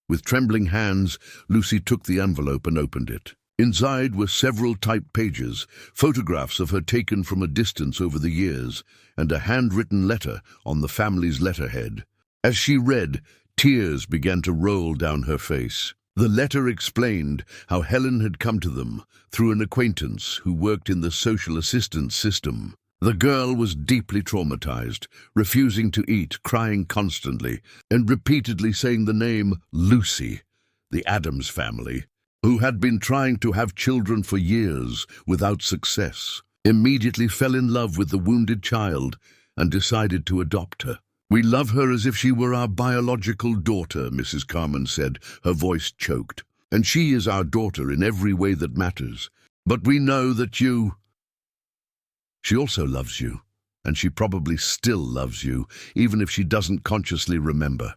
With trembling hands, Lucy took the envelope and opened it. Inside were several typed pages, photographs of her taken from a distance over the years, and a handwritten letter on the family's letterhead. As she read, tears began to roll down her face. The letter explained how Helen had come to them through an acquaintance who worked in the social assistance system. The girl was deeply traumatized, refusing to eat, crying constantly, and repeatedly saying the name Lucy, the Adams family, who had been trying to have children for years without success, immediately fell in love with the wounded child and decided to adopt her. "We love her as if she were our biological daughter," Mrs. Carman said, her voice choked. "And she is our daughter in every way that matters. But we know that she also loves you, and she probably still loves you, even if she doesn't consciously remember."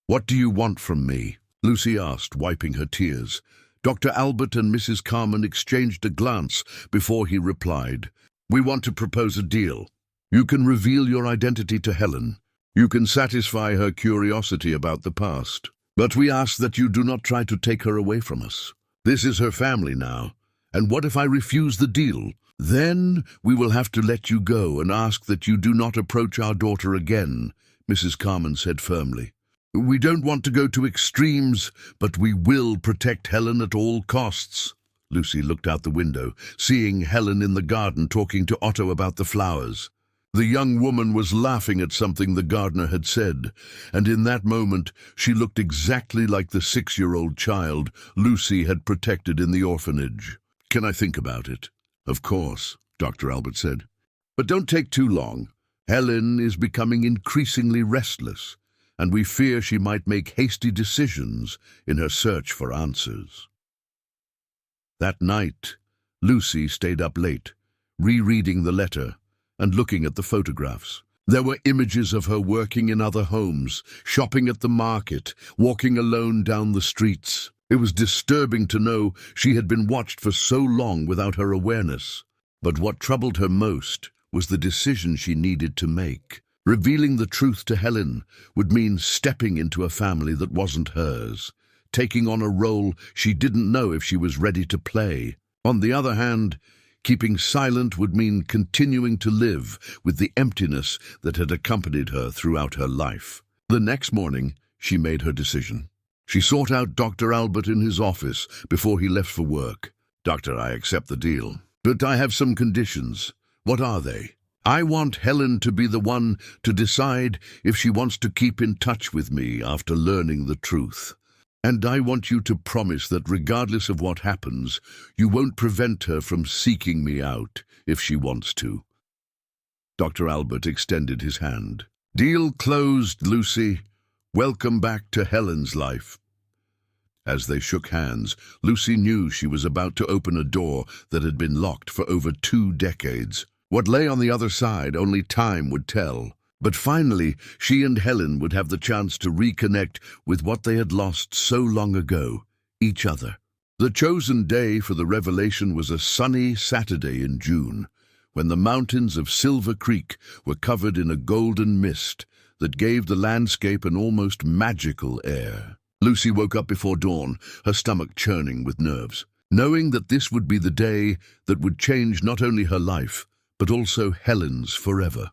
"What do you want from me?" Lucy asked, wiping her tears. Dr. Albert and Mrs. Carman exchanged a glance before he replied. "We want to propose a deal. You can reveal your identity to Helen. You can satisfy her curiosity about the past. But we ask that you do not try to take her away from us. This is her family now. And what if I refuse the deal? Then we will have to let you go and ask that you do not approach our daughter again," Mrs. Carman said firmly. "We don't want to go to extremes, but we will protect Helen at all costs." Lucy looked out the window, seeing Helen in the garden talking to Otto about the flowers. The young woman was laughing at something the gardener had said, and in that moment she looked exactly like the 6-year-old child Lucy had protected in the orphanage. "Can I think about it?" "Of course," Dr. Albert said. "But don't take too long. Helen is becoming increasingly restless, and we fear she might make hasty decisions in her search for answers." That night, Lucy stayed up late, rereading the letter and looking at the photographs. There were images of her working in other homes, shopping at the market, walking alone down the streets. It was disturbing to know she had been watched for so long without her awareness. But what troubled her most was the decision she needed to make. Revealing the truth to Helen would mean stepping into a family that wasn't hers, taking on a role she didn't know if she was ready to play. On the other hand, keeping silent would mean continuing to live with the emptiness that had accompanied her throughout her life. The next morning, she made her decision. She sought out Dr. Albert in his office before he left for work. "Doctor, I accept the deal, but I have some conditions. What are they? I want Helen to be the one to decide if she wants to keep in touch with me after learning the truth. And I want you to promise that regardless of what happens, you won't prevent her from seeking me out if she wants to." Dr. Albert extended his hand. "Deal closed, Lucy. Welcome back to Helen's life." As they shook hands, Lucy knew she was about to open a door that had been locked for over 2 decades. What lay on the other side, only time would tell. But finally, she and Helen would have the chance to reconnect with what they had lost so long ago, each other. The chosen day for the revelation was a sunny Saturday in June, when the mountains of Silver Creek were covered in a golden mist that gave the landscape an almost magical air. Lucy woke up before dawn, her stomach churning with nerves, knowing that this would be the day that would change not only her life, but also Helen's forever.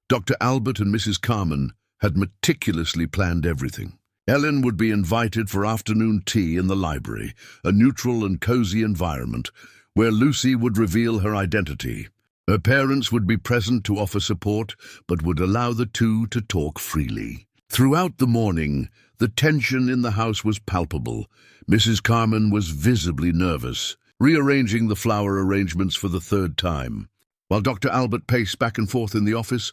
Dr. Albert and Mrs. Carman had meticulously planned everything. Helen would be invited for afternoon tea in the library, a neutral and cozy environment where Lucy would reveal her identity. Her parents would be present to offer support, but would allow the two to talk freely. Throughout the morning, the tension in the house was palpable. Mrs. Carman was visibly nervous, rearranging the flower arrangements for the 3rd time, while Dr. Albert paced back and forth in the office,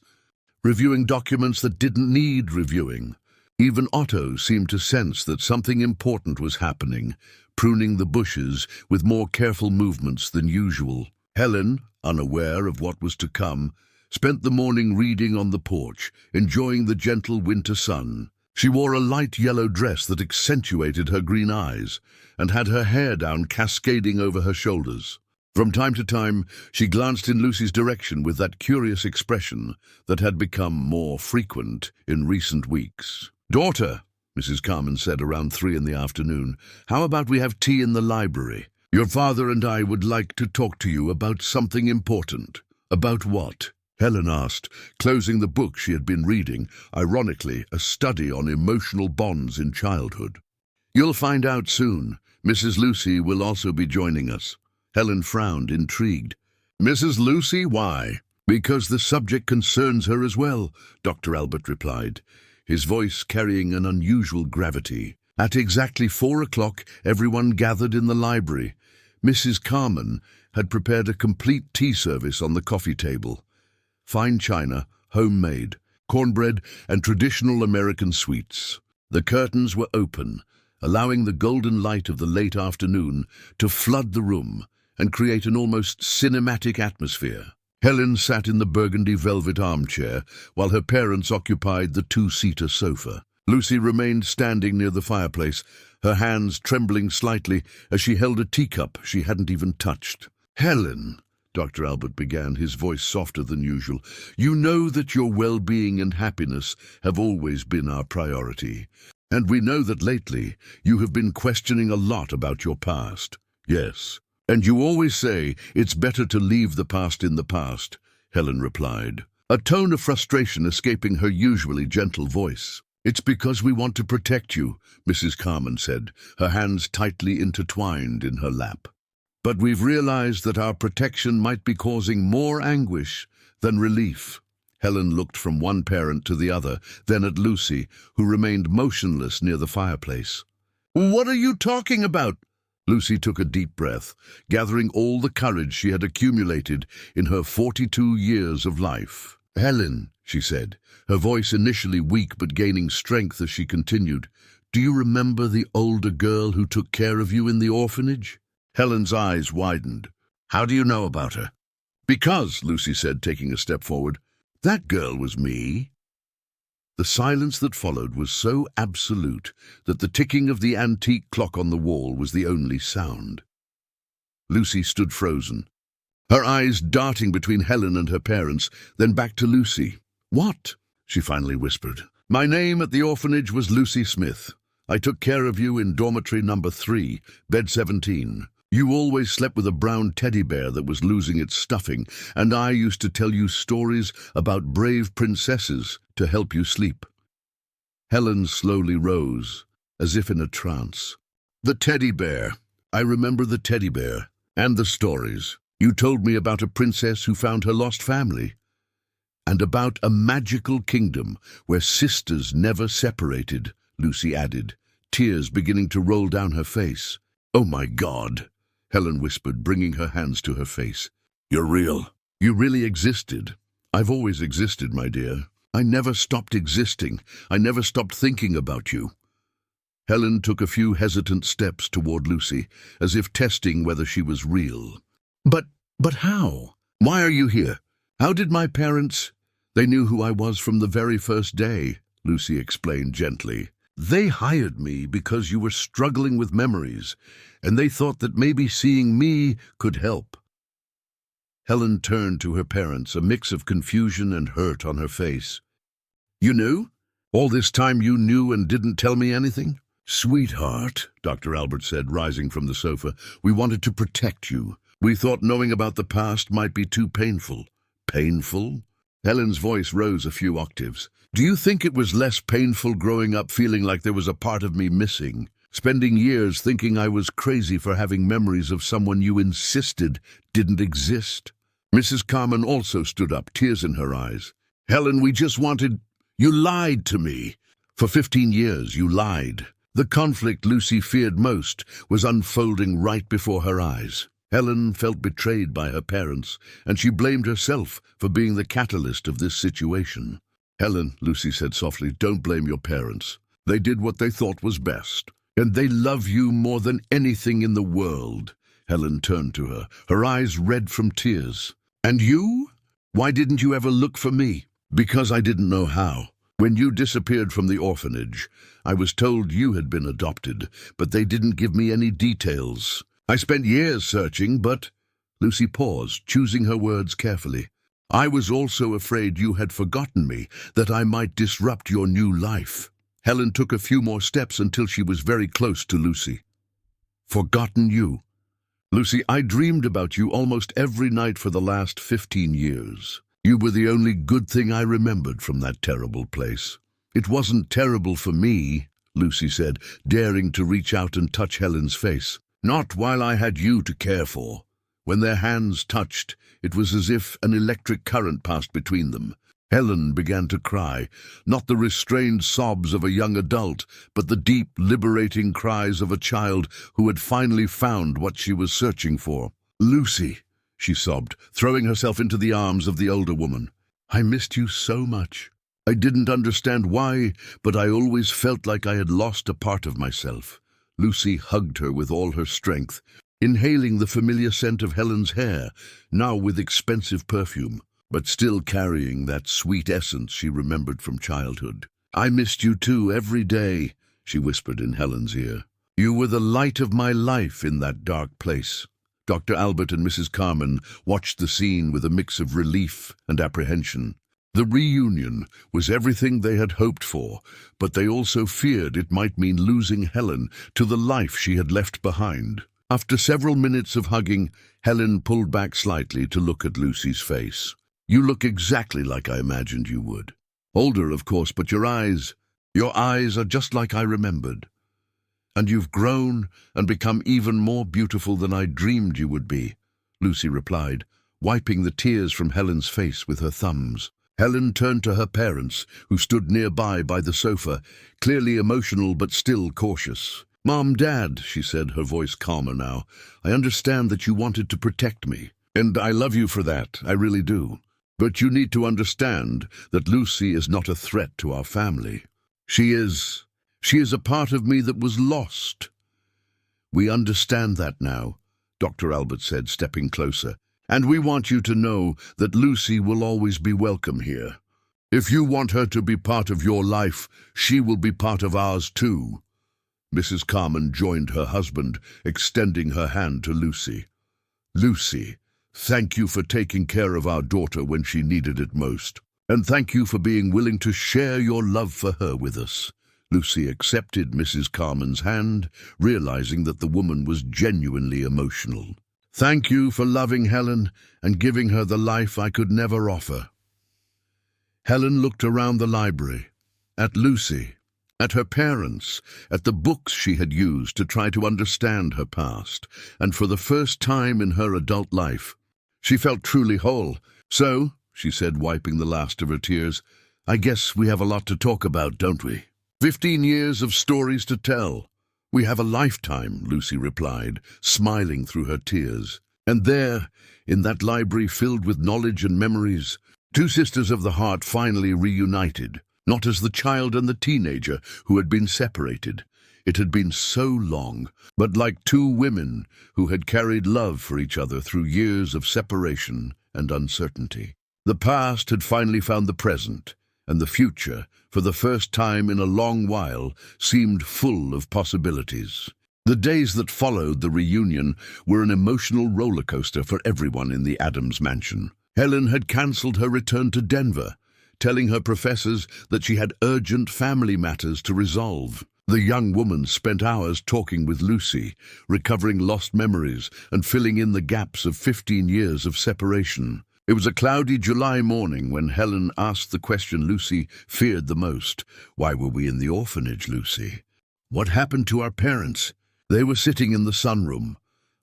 reviewing documents that didn't need reviewing. Even Otto seemed to sense that something important was happening, pruning the bushes with more careful movements than usual. Helen, unaware of what was to come, spent the morning reading on the porch, enjoying the gentle winter sun. She wore a light yellow dress that accentuated her green eyes, and had her hair down cascading over her shoulders. From time to time, she glanced in Lucy's direction with that curious expression that had become more frequent in recent weeks. "Daughter," Mrs. Carman said around 3 in the afternoon, "how about we have tea in the library? Your father and I would like to talk to you about something important." "About what?" Helen asked, closing the book she had been reading, ironically a study on emotional bonds in childhood. "You'll find out soon. Mrs. Lucy will also be joining us." Helen frowned, intrigued. "Mrs. Lucy, why?" "Because the subject concerns her as well," Dr. Albert replied, his voice carrying an unusual gravity. At exactly 4 o'clock, everyone gathered in the library. Mrs. Carman had prepared a complete tea service on the coffee table. Fine china, homemade, cornbread, and traditional American sweets. The curtains were open, allowing the golden light of the late afternoon to flood the room and create an almost cinematic atmosphere. Helen sat in the burgundy velvet armchair, while her parents occupied the 2-seater sofa. Lucy remained standing near the fireplace, her hands trembling slightly as she held a teacup she hadn't even touched. "Helen," Dr. Albert began, his voice softer than usual, "you know that your well-being and happiness have always been our priority. And we know that lately you have been questioning a lot about your past." "Yes. And you always say it's better to leave the past in the past," Helen replied, a tone of frustration escaping her usually gentle voice. "It's because we want to protect you," Mrs. Carman said, her hands tightly intertwined in her lap. "But we've realized that our protection might be causing more anguish than relief." Helen looked from one parent to the other, then at Lucy, who remained motionless near the fireplace. "What are you talking about?" Lucy took a deep breath, gathering all the courage she had accumulated in her 42 years of life. "Helen," she said, her voice initially weak but gaining strength as she continued, "do you remember the older girl who took care of you in the orphanage?" Helen's eyes widened. "How do you know about her?" "Because," Lucy said, taking a step forward, That girl was me." The silence that followed was so absolute that the ticking of the antique clock on the wall was the only sound. Lucy stood frozen, her eyes darting between Helen and her parents, then back to Lucy. "What?" she finally whispered. "My name at the orphanage was Lucy Smith. I took care of you in dormitory number 3, bed 17. You always slept with a brown teddy bear that was losing its stuffing, and I used to tell you stories about brave princesses to help you sleep." Helen slowly rose, as if in a trance. "The teddy bear. I remember the teddy bear. And the stories. You told me about a princess who found her lost family. And about a magical kingdom where sisters never separated," Lucy added, tears beginning to roll down her face. "Oh my God," Helen whispered, bringing her hands to her face. "You're real. You really existed. I've always existed, my dear. I never stopped existing. I never stopped thinking about you." Helen took a few hesitant steps toward Lucy, as if testing whether she was real. But how? Why are you here? How did my parents—" "They knew who I was from the very first day," Lucy explained gently. "They hired me because you were struggling with memories, and they thought that maybe seeing me could help." Helen turned to her parents, a mix of confusion and hurt on her face. "You knew? All this time you knew and didn't tell me anything?" "Sweetheart," Dr. Albert said, rising from the sofa, "we wanted to protect you. We thought knowing about the past might be too painful." "Painful?" Helen's voice rose a few octaves. "Do you think it was less painful growing up feeling like there was a part of me missing? Spending years thinking I was crazy for having memories of someone you insisted didn't exist?" Mrs. Carmen also stood up, tears in her eyes. "Helen, we just wanted— You lied to me. For 15 years, you lied." The conflict Lucy feared most was unfolding right before her eyes. Helen felt betrayed by her parents, and she blamed herself for being the catalyst of this situation. "Helen," Lucy said softly, "don't blame your parents. They did what they thought was best. And they love you more than anything in the world." Helen turned to her, her eyes red from tears. "And you? Why didn't you ever look for me?" "Because I didn't know how. When you disappeared from the orphanage, I was told you had been adopted, but they didn't give me any details. I spent years searching, but—" Lucy paused, choosing her words carefully. "I was also afraid you had forgotten me, that I might disrupt your new life." Helen took a few more steps until she was very close to Lucy. "Forgotten you? Lucy, I dreamed about you almost every night for the last 15 years. You were the only good thing I remembered from that terrible place." "It wasn't terrible for me," Lucy said, daring to reach out and touch Helen's face. "Not while I had you to care for." When their hands touched, it was as if an electric current passed between them. Helen began to cry, not the restrained sobs of a young adult, but the deep, liberating cries of a child who had finally found what she was searching for. "Lucy," she sobbed, throwing herself into the arms of the older woman. "I missed you so much. I didn't understand why, but I always felt like I had lost a part of myself." Lucy hugged her with all her strength, inhaling the familiar scent of Helen's hair, now with expensive perfume, but still carrying that sweet essence she remembered from childhood. "I missed you too, every day," she whispered in Helen's ear. "You were the light of my life in that dark place." Dr. Albert and Mrs. Carmen watched the scene with a mix of relief and apprehension. The reunion was everything they had hoped for, but they also feared it might mean losing Helen to the life she had left behind. After several minutes of hugging, Helen pulled back slightly to look at Lucy's face. "You look exactly like I imagined you would. Older, of course, but your eyes are just like I remembered. And you've grown and become even more beautiful than I dreamed you would be," Lucy replied, wiping the tears from Helen's face with her thumbs. Helen turned to her parents, who stood nearby by the sofa, clearly emotional but still cautious. "Mom, Dad," she said, her voice calmer now, "I understand that you wanted to protect me, and I love you for that, I really do. But you need to understand that Lucy is not a threat to our family. She is a part of me that was lost." "We understand that now," Dr. Albert said, stepping closer. And we want you to know that Lucy will always be welcome here. If you want her to be part of your life, she will be part of ours too." Mrs. Carman joined her husband, extending her hand to Lucy. "Lucy, thank you for taking care of our daughter when she needed it most. And thank you for being willing to share your love for her with us." Lucy accepted Mrs. Carman's hand, realizing that the woman was genuinely emotional. "Thank you for loving Helen and giving her the life I could never offer." Helen looked around the library, at Lucy, at her parents, at the books she had used to try to understand her past, and for the first time in her adult life, she felt truly whole. "So," she said, wiping the last of her tears, "I guess we have a lot to talk about, don't we? 15 years of stories to tell." "We have a lifetime," Lucy replied, smiling through her tears. And there, in that library filled with knowledge and memories, two sisters of the heart finally reunited, not as the child and the teenager who had been separated. It had been so long, but like two women who had carried love for each other through years of separation and uncertainty. The past had finally found the present, and the future, for the first time in a long while, seemed full of possibilities. The days that followed the reunion were an emotional roller coaster for everyone in the Addams mansion. Helen had cancelled her return to Denver, telling her professors that she had urgent family matters to resolve. The young woman spent hours talking with Lucy, recovering lost memories and filling in the gaps of 15 years of separation. It was a cloudy July morning when Helen asked the question Lucy feared the most. "Why were we in the orphanage, Lucy? What happened to our parents?" They were sitting in the sunroom,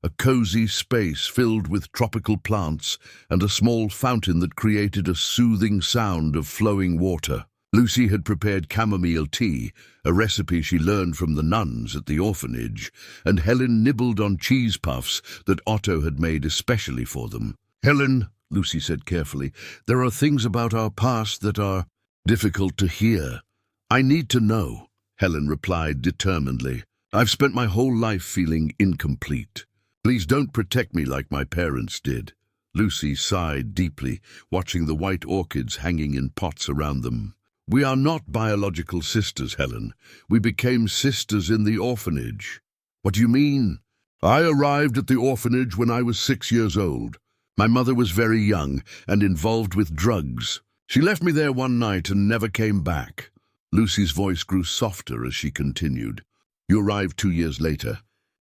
a cozy space filled with tropical plants and a small fountain that created a soothing sound of flowing water. Lucy had prepared chamomile tea, a recipe she learned from the nuns at the orphanage, and Helen nibbled on cheese puffs that Otto had made especially for them. "Helen," Lucy said carefully, "there are things about our past that are difficult to hear." "I need to know," Helen replied determinedly. "I've spent my whole life feeling incomplete. Please don't protect me like my parents did." Lucy sighed deeply, watching the white orchids hanging in pots around them. "We are not biological sisters, Helen. We became sisters in the orphanage." "What do you mean?" "I arrived at the orphanage when I was 6 years old. My mother was very young and involved with drugs. She left me there one night and never came back." Lucy's voice grew softer as she continued. "You arrived 2 years later.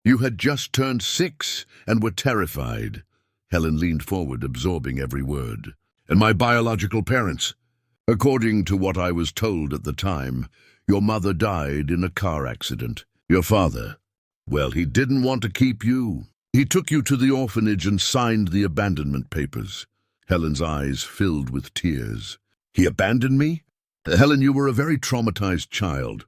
You had just turned 6 and were terrified." Helen leaned forward, absorbing every word. "And my biological parents? According to what I was told at the time, your mother died in a car accident. Your father, well, he didn't want to keep you. He took you to the orphanage and signed the abandonment papers." Helen's eyes filled with tears. "He abandoned me?" "Helen, you were a very traumatized child.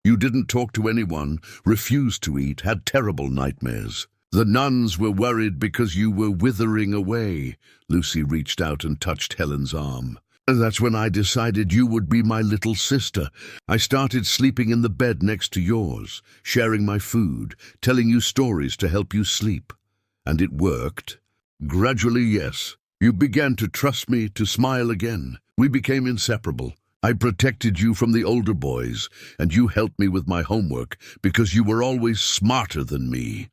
You didn't talk to anyone, refused to eat, had terrible nightmares. The nuns were worried because you were withering away." Lucy reached out and touched Helen's arm. "That's when I decided you would be my little sister. I started sleeping in the bed next to yours, sharing my food, telling you stories to help you sleep. And it worked. Gradually, yes. You began to trust me, to smile again. We became inseparable. I protected you from the older boys, and you helped me with my homework because you were always smarter than me."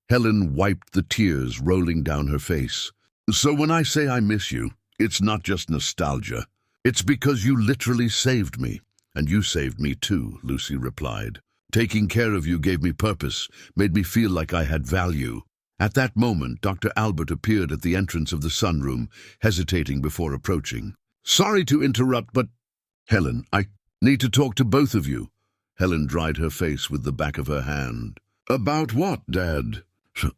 Helen wiped the tears rolling down her face. "So when I say I miss you, it's not just nostalgia. It's because you literally saved me, and you saved me too," Lucy replied. "Taking care of you gave me purpose, made me feel like I had value." At that moment, Dr. Albert appeared at the entrance of the sunroom, hesitating before approaching. "Sorry to interrupt, but—" "Helen, I need to talk to both of you." Helen dried her face with the back of her hand. "About what, Dad?"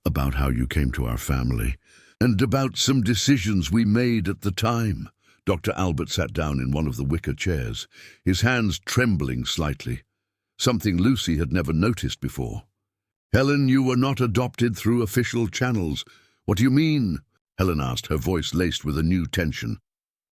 "About how you came to our family, and about some decisions we made at the time." Dr. Albert sat down in one of the wicker chairs, his hands trembling slightly, something Lucy had never noticed before. "Helen, you were not adopted through official channels." "What do you mean?" Helen asked, her voice laced with a new tension.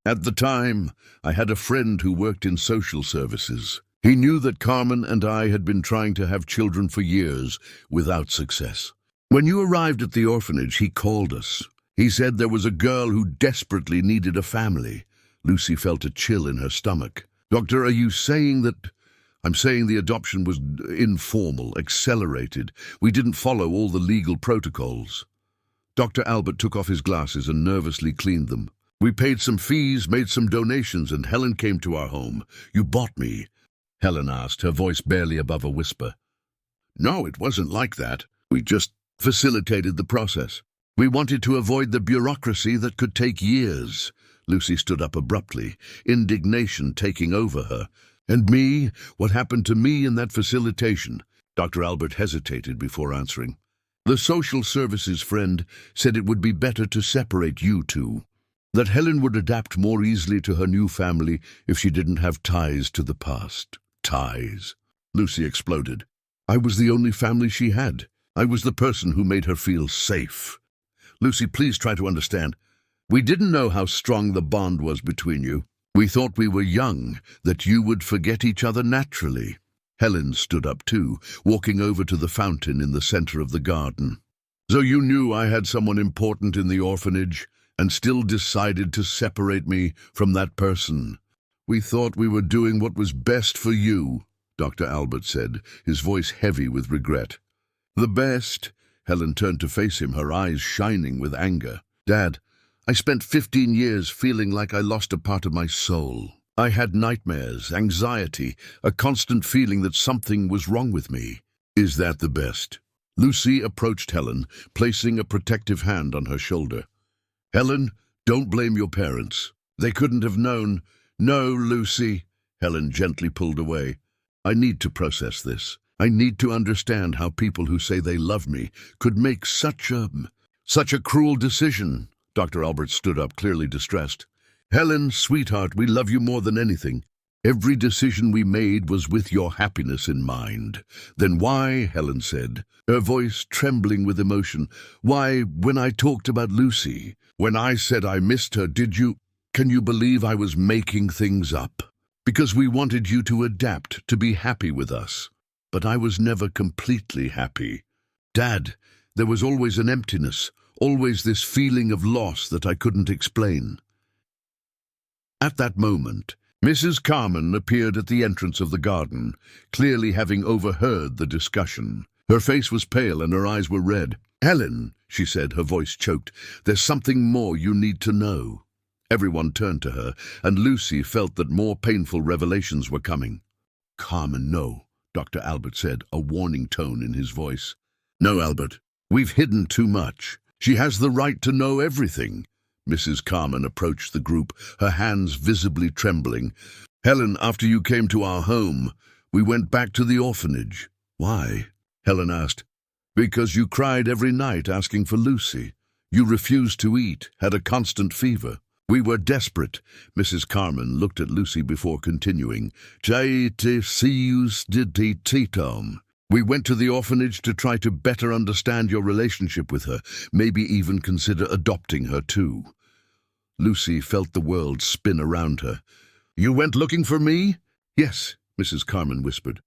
"At the time, I had a friend who worked in social services. He knew that Carmen and I had been trying to have children for years, without success. When you arrived at the orphanage, he called us. He said there was a girl who desperately needed a family. Lucy felt a chill in her stomach. Doctor, are you saying that... I'm saying the adoption was informal, accelerated. We didn't follow all the legal protocols. Dr. Albert took off his glasses and nervously cleaned them. We paid some fees, made some donations, and Helen came to our home. You bought me? Helen asked, her voice barely above a whisper. No, it wasn't like that. We just facilitated the process. We wanted to avoid the bureaucracy that could take years. Lucy stood up abruptly, indignation taking over her. And me? What happened to me in that facilitation? Dr. Albert hesitated before answering. The social services friend said it would be better to separate you two, that Helen would adapt more easily to her new family if she didn't have ties to the past. Ties? Lucy exploded. I was the only family she had. I was the person who made her feel safe. Lucy, please try to understand. We didn't know how strong the bond was between you. We thought we were young, that you would forget each other naturally. Helen stood up too, walking over to the fountain in the center of the garden. So you knew I had someone important in the orphanage and still decided to separate me from that person. We thought we were doing what was best for you, Dr. Albert said, his voice heavy with regret. The best? Helen turned to face him, her eyes shining with anger. Dad, I spent 15 years feeling like I lost a part of my soul. I had nightmares, anxiety, a constant feeling that something was wrong with me. Is that the best? Lucy approached Helen, placing a protective hand on her shoulder. Helen, don't blame your parents. They couldn't have known. No, Lucy. Helen gently pulled away. I need to process this. I need to understand how people who say they love me could make such a cruel decision. Dr. Albert stood up, clearly distressed. Helen, sweetheart, we love you more than anything. Every decision we made was with your happiness in mind. Then why, Helen said, her voice trembling with emotion, why, when I talked about Lucy, when I said I missed her, can you believe I was making things up? Because we wanted you to adapt, to be happy with us. But I was never completely happy. Dad, there was always an emptiness, always this feeling of loss that I couldn't explain. At that moment, Mrs. Carmen appeared at the entrance of the garden, clearly having overheard the discussion. Her face was pale and her eyes were red. Helen, she said, her voice choked, there's something more you need to know. Everyone turned to her, and Lucy felt that more painful revelations were coming. Carmen, no, Dr. Albert said, a warning tone in his voice. No, Albert, we've hidden too much. She has the right to know everything. Mrs. Carmen approached the group, her hands visibly trembling. Helen, after you came to our home, we went back to the orphanage. Why? Helen asked. Because you cried every night asking for Lucy. You refused to eat, had a constant fever. We were desperate. Mrs. Carmen looked at Lucy before continuing. We went to the orphanage to try to better understand your relationship with her, maybe even consider adopting her too. Lucy felt the world spin around her. You went looking for me? Yes, Mrs. Carmen whispered.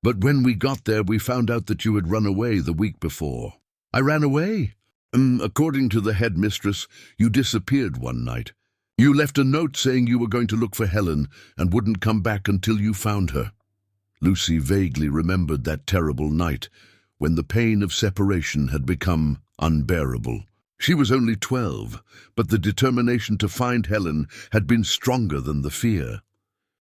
But when we got there, we found out that you had run away the week before. I ran away? According to the headmistress, you disappeared one night. You left a note saying you were going to look for Helen and wouldn't come back until you found her. Lucy vaguely remembered that terrible night when the pain of separation had become unbearable. She was only 12, but the determination to find Helen had been stronger than the fear.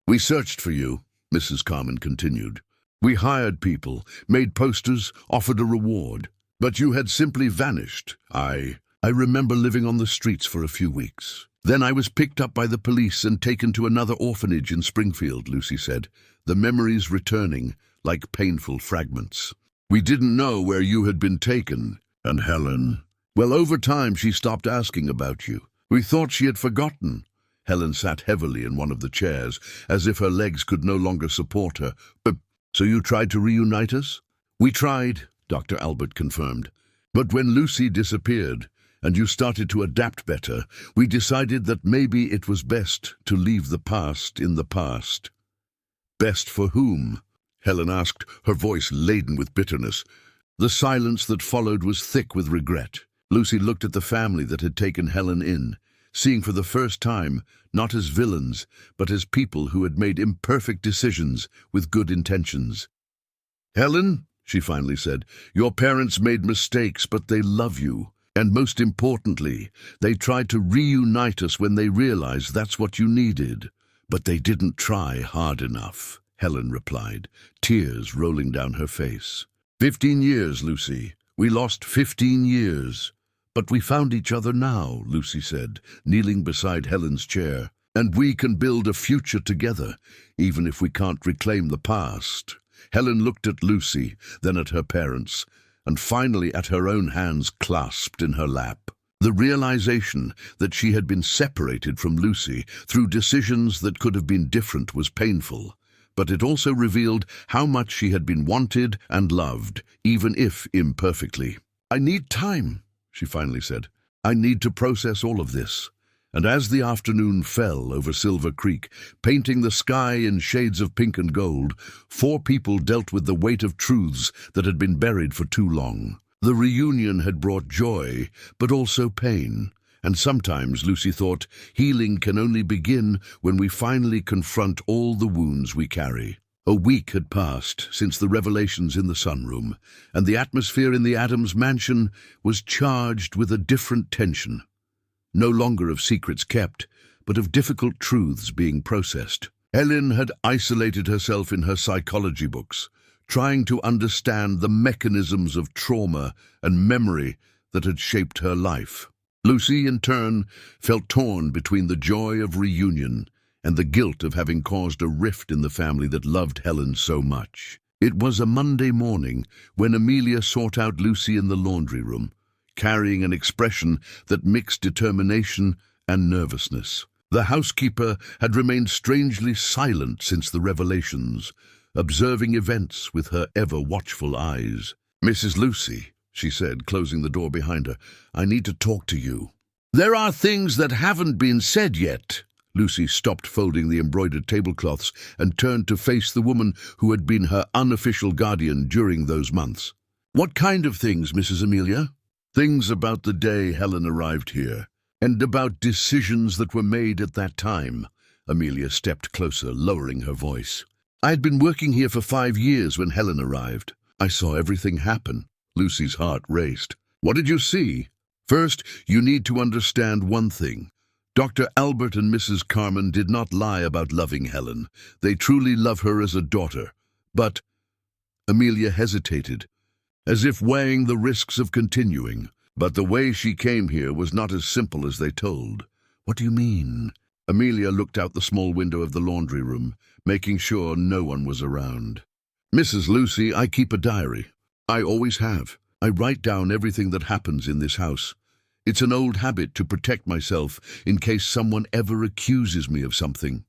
We searched for you, Mrs. Carmen continued. We hired people, made posters, offered a reward. But you had simply vanished. I remember living on the streets for a few weeks. Then I was picked up by the police and taken to another orphanage in Springfield, Lucy said, the memories returning like painful fragments. We didn't know where you had been taken. And Helen? Well, over time she stopped asking about you. We thought she had forgotten. Helen sat heavily in one of the chairs, as if her legs could no longer support her. So you tried to reunite us? We tried, Dr. Albert confirmed. But when Lucy disappeared, and you started to adapt better, we decided that maybe it was best to leave the past in the past. Best for whom? Helen asked, her voice laden with bitterness. The silence that followed was thick with regret. Lucy looked at the family that had taken Helen in, seeing for the first time not as villains, but as people who had made imperfect decisions with good intentions. "Helen," she finally said, "your parents made mistakes, but they love you. And most importantly, they tried to reunite us when they realized that's what you needed. But they didn't try hard enough," Helen replied, tears rolling down her face. 15 years, Lucy. We lost 15 years. But we found each other now," Lucy said, kneeling beside Helen's chair. "And we can build a future together, even if we can't reclaim the past." Helen looked at Lucy, then at her parents, and finally at her own hands clasped in her lap. The realization that she had been separated from Lucy through decisions that could have been different was painful, but it also revealed how much she had been wanted and loved, even if imperfectly. "I need time," she finally said. "I need to process all of this." And as the afternoon fell over Silver Creek, painting the sky in shades of pink and gold, 4 people dealt with the weight of truths that had been buried for too long. The reunion had brought joy, but also pain. And sometimes, Lucy thought, healing can only begin when we finally confront all the wounds we carry. A week had passed since the revelations in the sunroom, and the atmosphere in the Adams mansion was charged with a different tension. No longer of secrets kept, but of difficult truths being processed. Helen had isolated herself in her psychology books, trying to understand the mechanisms of trauma and memory that had shaped her life. Lucy, in turn, felt torn between the joy of reunion and the guilt of having caused a rift in the family that loved Helen so much. It was a Monday morning when Amelia sought out Lucy in the laundry room, carrying an expression that mixed determination and nervousness. The housekeeper had remained strangely silent since the revelations, observing events with her ever-watchful eyes. "Mrs. Lucy," she said, closing the door behind her, "I need to talk to you." "There are things that haven't been said yet." Lucy stopped folding the embroidered tablecloths and turned to face the woman who had been her unofficial guardian during those months. "What kind of things, Mrs. Amelia?" "Things about the day Helen arrived here, and about decisions that were made at that time." Amelia stepped closer, lowering her voice. "I had been working here for 5 years when Helen arrived. I saw everything happen." Lucy's heart raced. "What did you see?" "First, you need to understand one thing. Dr. Albert and Mrs. Carmen did not lie about loving Helen. They truly love her as a daughter. But—" Amelia hesitated, as if weighing the risks of continuing. "But the way she came here was not as simple as they told." "What do you mean?" Amelia looked out the small window of the laundry room, making sure no one was around. "Mrs. Lucy, I keep a diary. I always have. I write down everything that happens in this house. It's an old habit to protect myself in case someone ever accuses me of something."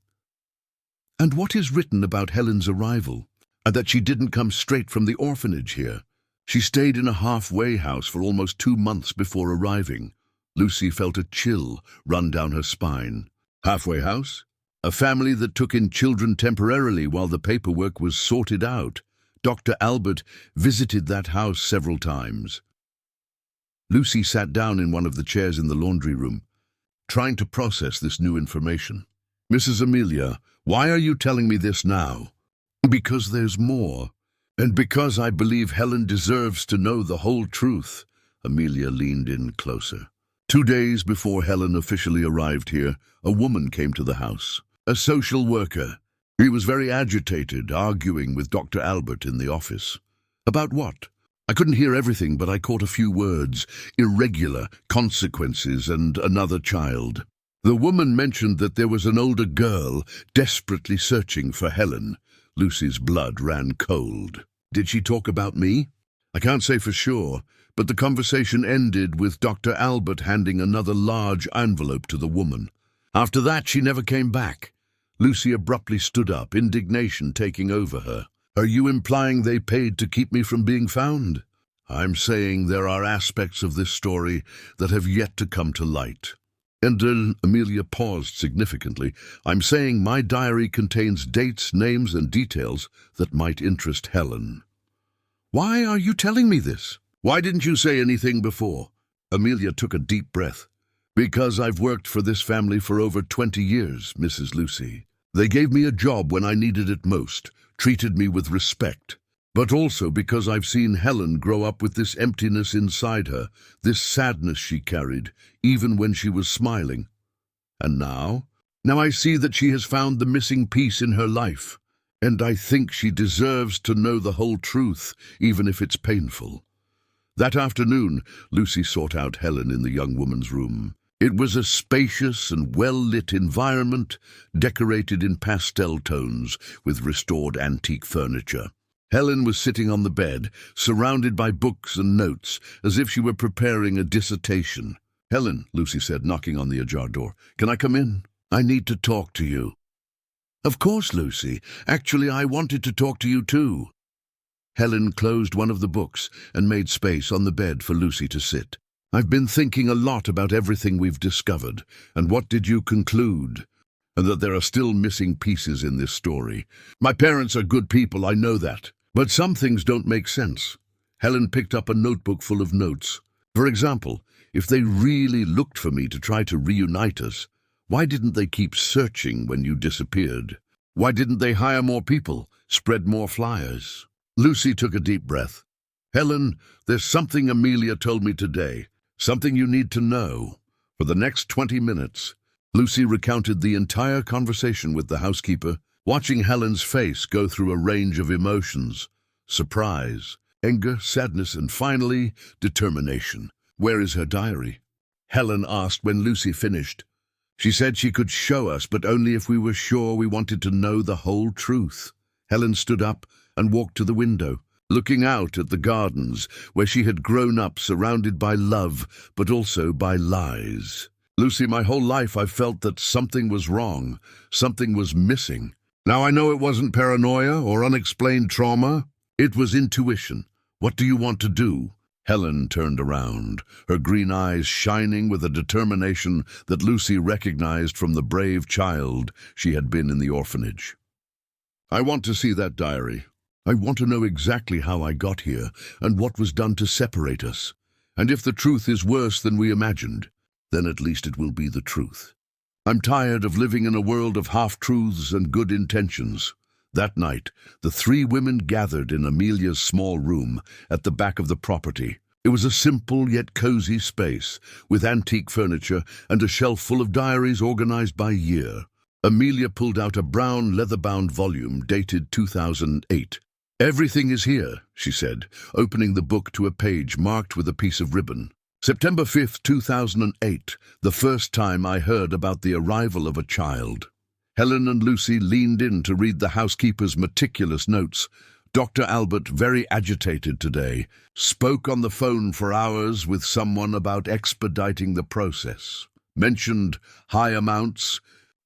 "And what is written about Helen's arrival? And that she didn't come straight from the orphanage here? She stayed in a halfway house for almost 2 months before arriving." Lucy felt a chill run down her spine. "Halfway house? A family that took in children temporarily while the paperwork was sorted out. Dr. Albert visited that house several times." Lucy sat down in one of the chairs in the laundry room, trying to process this new information. "Mrs. Amelia, why are you telling me this now?" "Because there's more. And because I believe Helen deserves to know the whole truth." Amelia leaned in closer. 2 days before Helen officially arrived here, a woman came to the house, a social worker. He was very agitated, arguing with Dr. Albert in the office. "About what?" "I couldn't hear everything, but I caught a few words. Irregular, consequences, and another child." The woman mentioned that there was an older girl desperately searching for Helen. Lucy's blood ran cold. "Did she talk about me?" "I can't say for sure, but the conversation ended with Dr. Albert handing another large envelope to the woman. After that, she never came back." Lucy abruptly stood up, indignation taking over her. "Are you implying they paid to keep me from being found?" "I'm saying there are aspects of this story that have yet to come to light." And Amelia paused significantly. "I'm saying my diary contains dates, names, and details that might interest Helen." "Why are you telling me this?" "Why didn't you say anything before?" Amelia took a deep breath. Because I've worked for this family for over 20 years, Mrs. Lucy. They gave me a job when I needed it most, treated me with respect. But also because I've seen Helen grow up with this emptiness inside her, this sadness she carried, even when she was smiling. And now I see that she has found the missing piece in her life. And I think she deserves to know the whole truth, even if it's painful. That afternoon, Lucy sought out Helen in the young woman's room. It was a spacious and well-lit environment, decorated in pastel tones with restored antique furniture. Helen was sitting on the bed, surrounded by books and notes, as if she were preparing a dissertation. "Helen," Lucy said, knocking on the ajar door, "can I come in? I need to talk to you." "Of course, Lucy. Actually, I wanted to talk to you too." Helen closed one of the books and made space on the bed for Lucy to sit. "I've been thinking a lot about everything we've discovered, and what did you conclude? And that there are still missing pieces in this story. My parents are good people, I know that. But some things don't make sense." Helen picked up a notebook full of notes. "For example, if they really looked for me to try to reunite us, why didn't they keep searching when you disappeared? Why didn't they hire more people, spread more flyers?" Lucy took a deep breath. "Helen, there's something Amelia told me today, something you need to know." For the next 20 minutes, Lucy recounted the entire conversation with the housekeeper, watching Helen's face go through a range of emotions: surprise, anger, sadness, and finally, determination. "Where is her diary?" Helen asked when Lucy finished. "She said she could show us, but only if we were sure we wanted to know the whole truth." Helen stood up and walked to the window, looking out at the gardens where she had grown up, surrounded by love, but also by lies. "Lucy, my whole life I've felt that something was wrong, something was missing. Now I know it wasn't paranoia or unexplained trauma. It was intuition. What do you want to do?" Helen turned around, her green eyes shining with a determination that Lucy recognized from the brave child she had been in the orphanage. "I want to see that diary. I want to know exactly how I got here and what was done to separate us. And if the truth is worse than we imagined, then at least it will be the truth. I'm tired of living in a world of half-truths and good intentions." That night, the three women gathered in Amelia's small room at the back of the property. It was a simple yet cozy space, with antique furniture and a shelf full of diaries organized by year. Amelia pulled out a brown leather-bound volume dated 2008. "Everything is here," she said, opening the book to a page marked with a piece of ribbon. "September 5th, 2008, the first time I heard about the arrival of a child." Helen and Lucy leaned in to read the housekeeper's meticulous notes. Dr. Albert, very agitated today, spoke on the phone for hours with someone about expediting the process. Mentioned high amounts,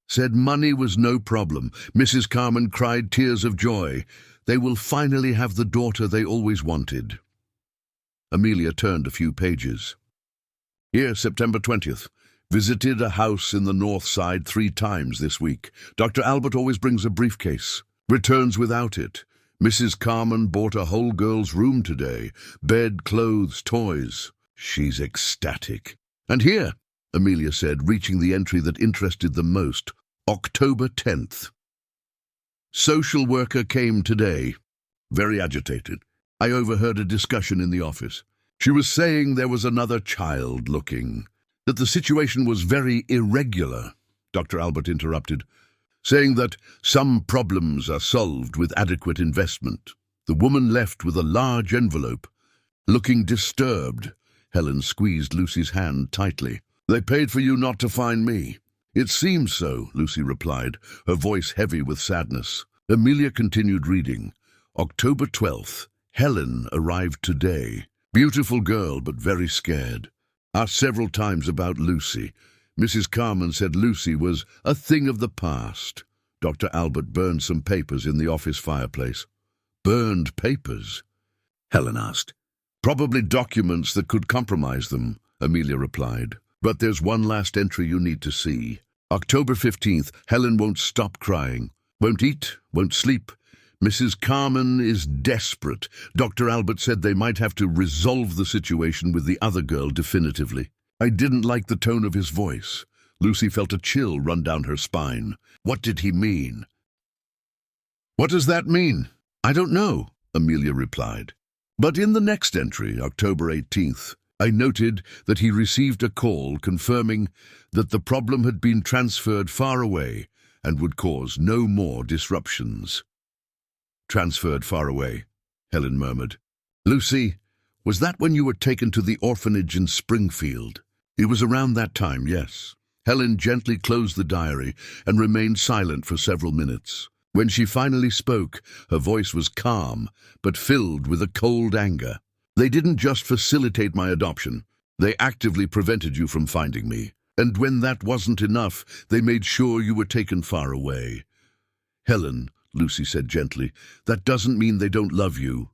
said money was no problem. Mrs. Carmen cried tears of joy. They will finally have the daughter they always wanted. Amelia turned a few pages. "Here, September 20th. Visited a house in the north side 3 times this week. Dr. Albert always brings a briefcase. Returns without it. Mrs. Carmen bought a whole girl's room today. Bed, clothes, toys. She's ecstatic." "And here," Amelia said, reaching the entry that interested them most, October 10th. "Social worker came today. Very agitated. I overheard a discussion in the office. She was saying there was another child looking. That the situation was very irregular," Dr. Albert interrupted, saying that some problems are solved with adequate investment. The woman left with a large envelope. Looking disturbed, Helen squeezed Lucy's hand tightly. "They paid for you not to find me." "It seems so," Lucy replied, her voice heavy with sadness. Amelia continued reading. October 12th. Helen arrived today. Beautiful girl, but very scared. Asked several times about Lucy. Mrs. Carmen said Lucy was a thing of the past. Dr. Albert burned some papers in the office fireplace. "Burned papers?" Helen asked. "Probably documents that could compromise them," Amelia replied. "But there's one last entry you need to see. October 15th, Helen won't stop crying. Won't eat, won't sleep. Mrs. Carmen is desperate. Dr. Albert said they might have to resolve the situation with the other girl definitively. I didn't like the tone of his voice. Lucy felt a chill run down her spine. What did he mean? What does that mean? I don't know, Amelia replied. But in the next entry, October 18th, I noted that he received a call confirming that the problem had been transferred far away and would cause no more disruptions. Transferred far away, Helen murmured. Lucy, was that when you were taken to the orphanage in Springfield? It was around that time, yes. Helen gently closed the diary and remained silent for several minutes. When she finally spoke, her voice was calm, but filled with a cold anger. They didn't just facilitate my adoption. They actively prevented you from finding me. And when that wasn't enough, they made sure you were taken far away. Helen, Lucy said gently, that doesn't mean they don't love you.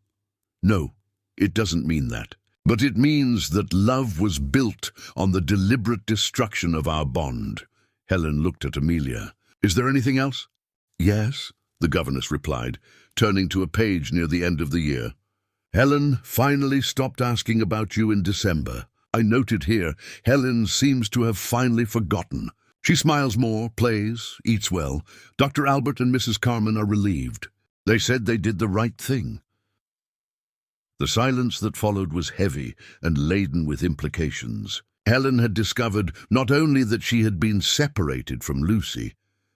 No, it doesn't mean that. But it means that love was built on the deliberate destruction of our bond. Helen looked at Amelia. Is there anything else? Yes, the governess replied, turning to a page near the end of the year. Helen finally stopped asking about you in December. I noted here, Helen seems to have finally forgotten. She smiles more, plays, eats well. Dr. Albert and Mrs. Carmen are relieved. They said they did the right thing. The silence that followed was heavy and laden with implications. Helen had discovered not only that she had been separated from Lucy,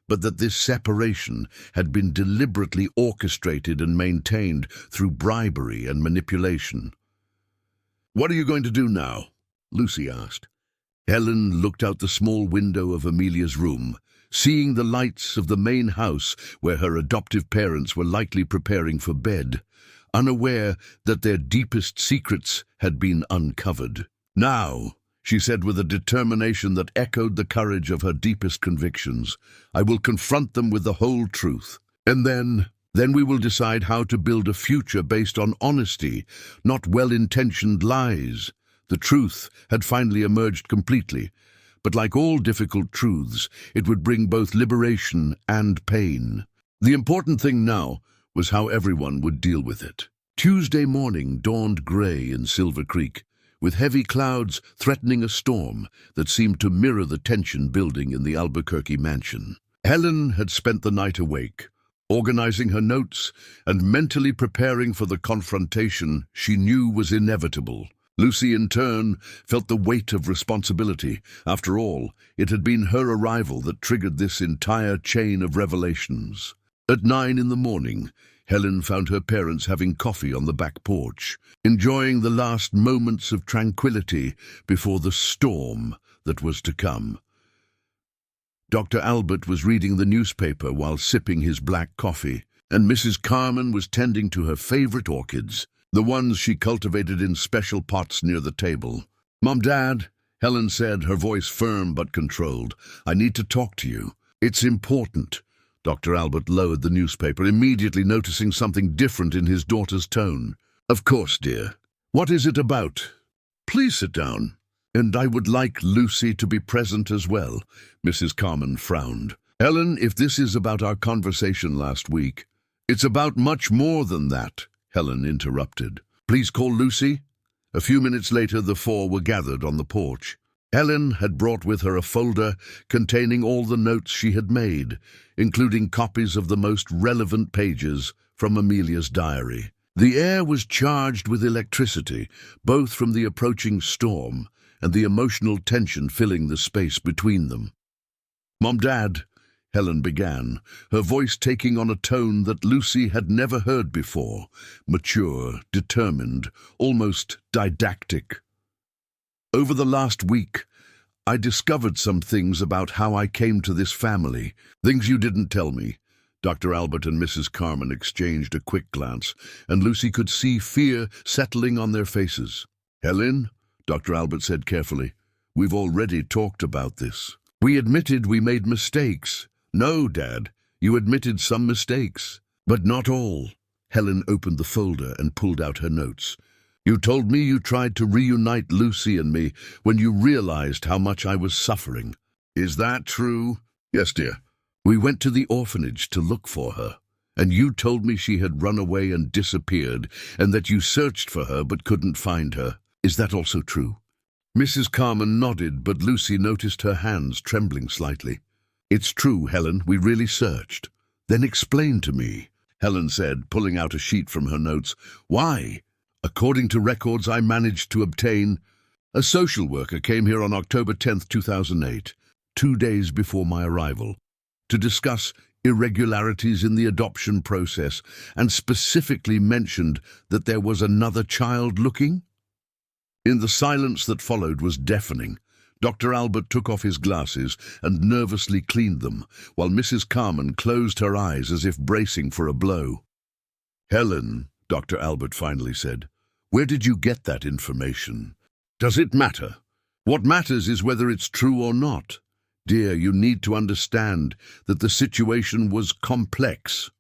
but that this separation had been deliberately orchestrated and maintained through bribery and manipulation. What are you going to do now? Lucy asked. Helen looked out the small window of Amelia's room, seeing the lights of the main house where her adoptive parents were likely preparing for bed, unaware that their deepest secrets had been uncovered. Now, she said with a determination that echoed the courage of her deepest convictions, I will confront them with the whole truth. And then we will decide how to build a future based on honesty, not well-intentioned lies. The truth had finally emerged completely, but like all difficult truths, it would bring both liberation and pain. The important thing now was how everyone would deal with it. Tuesday morning dawned gray in Silver Creek, with heavy clouds threatening a storm that seemed to mirror the tension building in the Albuquerque mansion. Helen had spent the night awake, organizing her notes and mentally preparing for the confrontation she knew was inevitable. Lucy, in turn, felt the weight of responsibility. After all, it had been her arrival that triggered this entire chain of revelations. At 9 in the morning, Helen found her parents having coffee on the back porch, enjoying the last moments of tranquility before the storm that was to come. Dr. Albert was reading the newspaper while sipping his black coffee, and Mrs. Carmen was tending to her favorite orchids, the ones she cultivated in special pots near the table. Mom, Dad, Helen said, her voice firm but controlled, I need to talk to you. It's important. Dr. Albert lowered the newspaper, immediately noticing something different in his daughter's tone. Of course, dear. What is it about? Please sit down. And I would like Lucy to be present as well, Mrs. Carmen frowned. Helen, if this is about our conversation last week, it's about much more than that, Helen interrupted. Please call Lucy. A few minutes later, the four were gathered on the porch. Helen had brought with her a folder containing all the notes she had made, including copies of the most relevant pages from Amelia's diary. The air was charged with electricity, both from the approaching storm and the emotional tension filling the space between them. Mom, Dad, Helen began, her voice taking on a tone that Lucy had never heard before, mature, determined, almost didactic. Over the last week, I discovered some things about how I came to this family, things you didn't tell me. Dr. Albert and Mrs. Carmen exchanged a quick glance, and Lucy could see fear settling on their faces. Helen, Dr. Albert said carefully, we've already talked about this. We admitted we made mistakes. No, Dad, you admitted some mistakes, but not all. Helen opened the folder and pulled out her notes. You told me you tried to reunite Lucy and me when you realized how much I was suffering. Is that true? Yes, dear. We went to the orphanage to look for her. And you told me she had run away and disappeared, and that you searched for her but couldn't find her. Is that also true?" Mrs. Carmen nodded, but Lucy noticed her hands trembling slightly. "It's true, Helen, we really searched." "Then explain to me," Helen said, pulling out a sheet from her notes. "Why?" "According to records I managed to obtain, a social worker came here on October 10th, 2008, 2 days before my arrival, to discuss irregularities in the adoption process, and specifically mentioned that there was another child looking." In the silence that followed was deafening. Dr. Albert took off his glasses and nervously cleaned them, while Mrs. Carmen closed her eyes as if bracing for a blow. "Helen," Dr. Albert finally said, "where did you get that information? Does it matter? What matters is whether it's true or not. Dear, you need to understand that the situation was complex.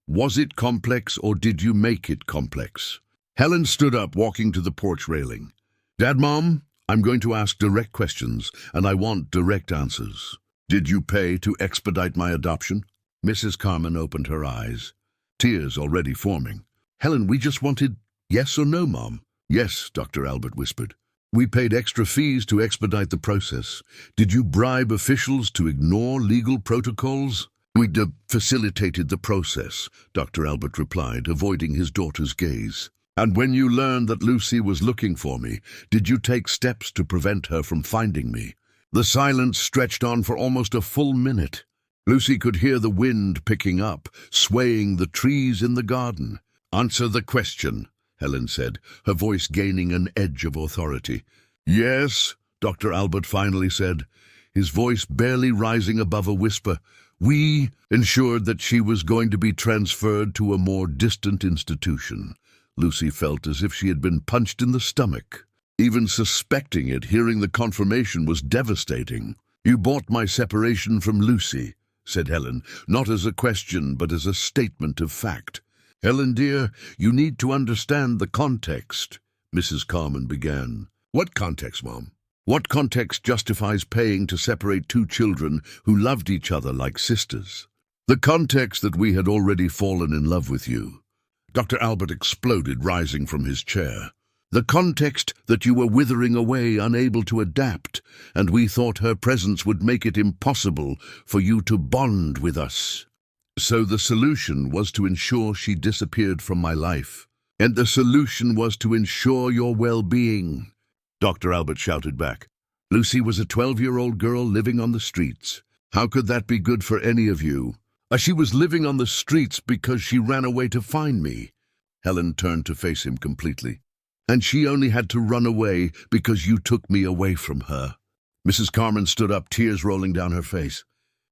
Was it complex, or did you make it complex?" Helen stood up, walking to the porch railing. "Dad, Mom, I'm going to ask direct questions, and I want direct answers. Did you pay to expedite my adoption?" Mrs. Carmen opened her eyes, tears already forming. "Helen, we just wanted yes or no, Mom." "Yes," Dr. Albert whispered. "We paid extra fees to expedite the process. Did you bribe officials to ignore legal protocols?" "We facilitated the process," Dr. Albert replied, avoiding his daughter's gaze. "And when you learned that Lucy was looking for me, did you take steps to prevent her from finding me?" The silence stretched on for almost a full minute. Lucy could hear the wind picking up, swaying the trees in the garden. "Answer the question," Helen said, her voice gaining an edge of authority. "Yes," Dr. Albert finally said, his voice barely rising above a whisper. "We ensured that she was going to be transferred to a more distant institution." Lucy felt as if she had been punched in the stomach. Even suspecting it, hearing the confirmation was devastating. "You bought my separation from Lucy," said Helen, not as a question but as a statement of fact. "Helen, dear, you need to understand the context," Mrs. Carmen began. "What context, Mom?" "What context justifies paying to separate two children who loved each other like sisters?" "The context that we had already fallen in love with you." Dr. Albert exploded, rising from his chair. "The context that you were withering away, unable to adapt, and we thought her presence would make it impossible for you to bond with us. So the solution was to ensure she disappeared from my life. And the solution was to ensure your well-being," Dr. Albert shouted back. "Lucy was a 12-year-old girl living on the streets. How could that be good for any of you? She was living on the streets because she ran away to find me." Helen turned to face him completely. "And she only had to run away because you took me away from her." Mrs. Carmen stood up, tears rolling down her face.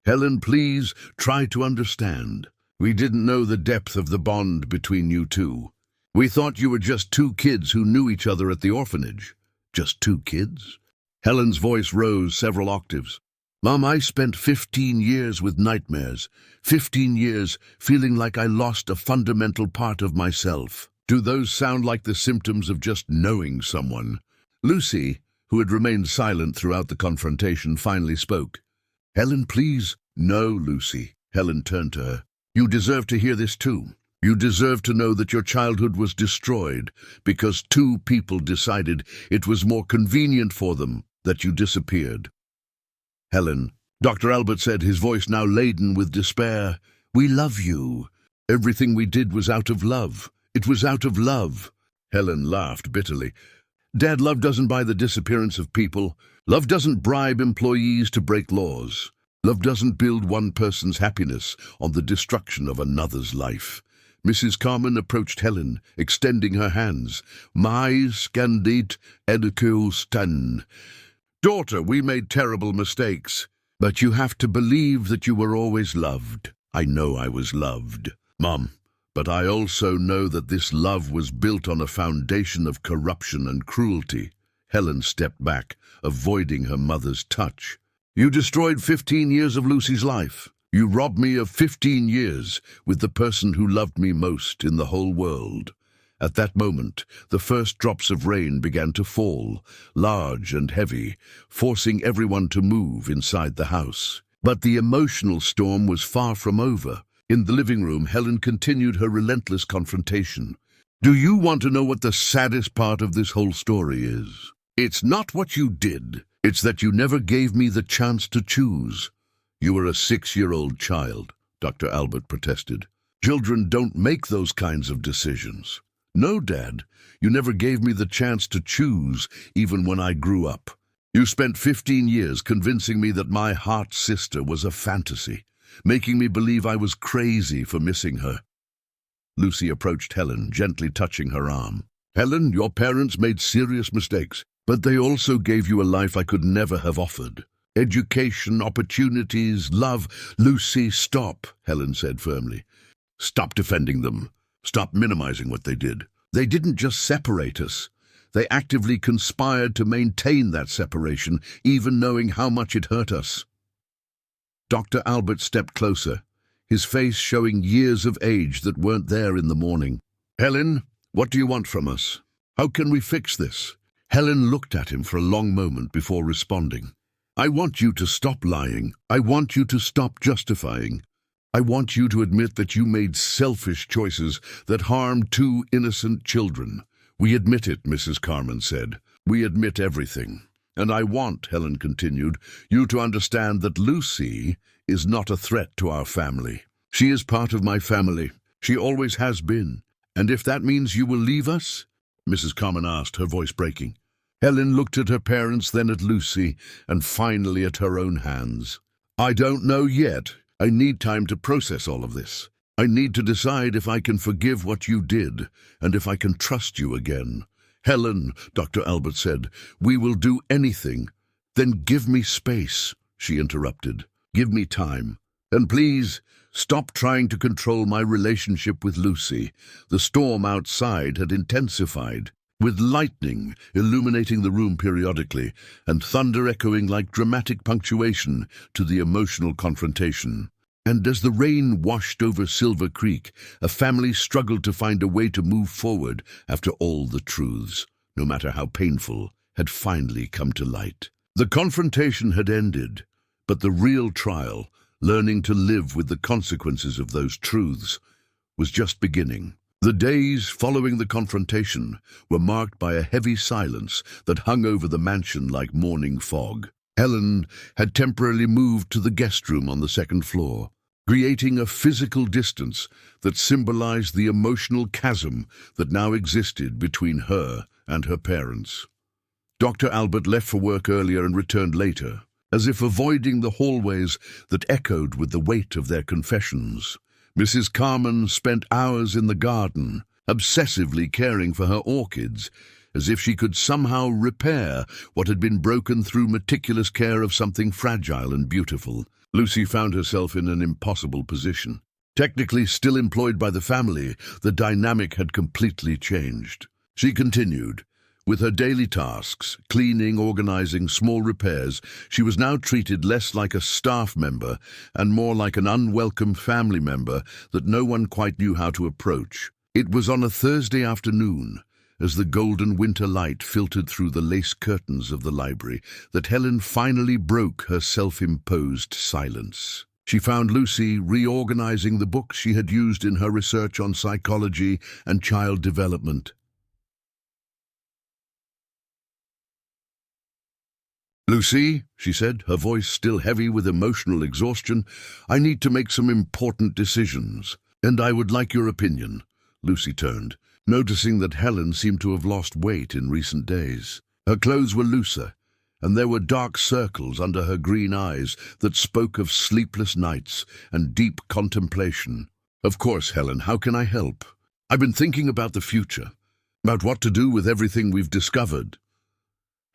"Helen, please try to understand. We didn't know the depth of the bond between you two. We thought you were just two kids who knew each other at the orphanage." "Just two kids?" Helen's voice rose several octaves. "Mom, I spent 15 years with nightmares. 15 years feeling like I lost a fundamental part of myself. Do those sound like the symptoms of just knowing someone?" Lucy, who had remained silent throughout the confrontation, finally spoke. "Helen, please." "No, Lucy." Helen turned to her. "You deserve to hear this too. You deserve to know that your childhood was destroyed because two people decided it was more convenient for them that you disappeared." "Helen," Dr. Albert said, his voice now laden with despair, "we love you. Everything we did was out of love. It was out of love." Helen laughed bitterly. "Dad, love doesn't buy the disappearance of people. Love doesn't bribe employees to break laws. Love doesn't build one person's happiness on the destruction of another's life." Mrs. Carmen approached Helen, extending her hands. "My scandit edicule stan. Daughter, we made terrible mistakes, but you have to believe that you were always loved." "I know I was loved, Mom, but I also know that this love was built on a foundation of corruption and cruelty." Helen stepped back, avoiding her mother's touch. "You destroyed 15 years of Lucy's life. You robbed me of 15 years with the person who loved me most in the whole world." At that moment, the first drops of rain began to fall, large and heavy, forcing everyone to move inside the house. But the emotional storm was far from over. In the living room, Helen continued her relentless confrontation. Do you want to know what the saddest part of this whole story is? It's not what you did. It's that you never gave me the chance to choose. You were a 6-year-old child, Dr. Albert protested. Children don't make those kinds of decisions. No, Dad, you never gave me the chance to choose, even when I grew up. You spent 15 years convincing me that my heart sister was a fantasy, making me believe I was crazy for missing her. Lucy approached Helen, gently touching her arm. Helen, your parents made serious mistakes, but they also gave you a life I could never have offered. Education, opportunities, love. Lucy, stop, Helen said firmly. Stop defending them. Stop minimizing what they did. They didn't just separate us. They actively conspired to maintain that separation, even knowing how much it hurt us. Dr. Albert stepped closer, his face showing years of age that weren't there in the morning. Helen, what do you want from us? How can we fix this? Helen looked at him for a long moment before responding. I want you to stop lying. I want you to stop justifying. I want you to admit that you made selfish choices that harmed 2 innocent children. We admit it, Mrs. Carmen said. We admit everything. And I want, Helen continued, you to understand that Lucy is not a threat to our family. She is part of my family. She always has been. And if that means you will leave us? Mrs. Carmen asked, her voice breaking. Helen looked at her parents, then at Lucy, and finally at her own hands. I don't know yet. I need time to process all of this. I need to decide if I can forgive what you did, and if I can trust you again. Helen, Dr. Albert said, we will do anything. Then give me space, she interrupted. Give me time. And please, stop trying to control my relationship with Lucy. The storm outside had intensified, with lightning illuminating the room periodically and thunder echoing like dramatic punctuation to the emotional confrontation. And as the rain washed over Silver Creek, a family struggled to find a way to move forward after all the truths, no matter how painful, had finally come to light. The confrontation had ended, but the real trial, learning to live with the consequences of those truths, was just beginning. The days following the confrontation were marked by a heavy silence that hung over the mansion like morning fog. Helen had temporarily moved to the guest room on the 2nd floor, creating a physical distance that symbolized the emotional chasm that now existed between her and her parents. Dr. Albert left for work earlier and returned later, as if avoiding the hallways that echoed with the weight of their confessions. Mrs. Carmen spent hours in the garden, obsessively caring for her orchids, as if she could somehow repair what had been broken through meticulous care of something fragile and beautiful. Lucy found herself in an impossible position. Technically still employed by the family, the dynamic had completely changed. She continued. With her daily tasks, cleaning, organizing, small repairs, she was now treated less like a staff member and more like an unwelcome family member that no one quite knew how to approach. It was on a Thursday afternoon, as the golden winter light filtered through the lace curtains of the library, that Helen finally broke her self-imposed silence. She found Lucy reorganizing the books she had used in her research on psychology and child development. Lucy, she said, her voice still heavy with emotional exhaustion, I need to make some important decisions, and I would like your opinion. Lucy turned, noticing that Helen seemed to have lost weight in recent days. Her clothes were looser, and there were dark circles under her green eyes that spoke of sleepless nights and deep contemplation. Of course, Helen, how can I help? I've been thinking about the future, about what to do with everything we've discovered.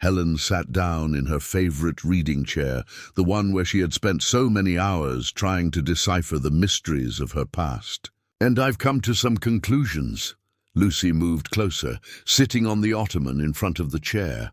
Helen sat down in her favorite reading chair, the one where she had spent so many hours trying to decipher the mysteries of her past. And I've come to some conclusions. Lucy moved closer, sitting on the ottoman in front of the chair.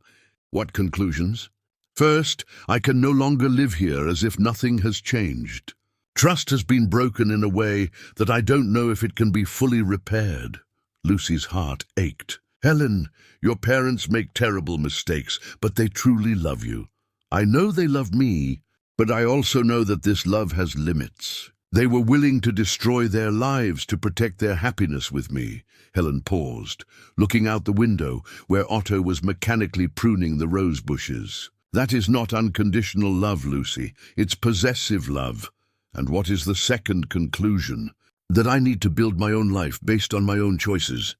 What conclusions? First, I can no longer live here as if nothing has changed. Trust has been broken in a way that I don't know if it can be fully repaired. Lucy's heart ached. Helen, your parents make terrible mistakes, but they truly love you. I know they love me, but I also know that this love has limits. They were willing to destroy their lives to protect their happiness with me. Helen paused, looking out the window where Otto was mechanically pruning the rose bushes. That is not unconditional love, Lucy. It's possessive love. And what is the second conclusion? That I need to build my own life based on my own choices.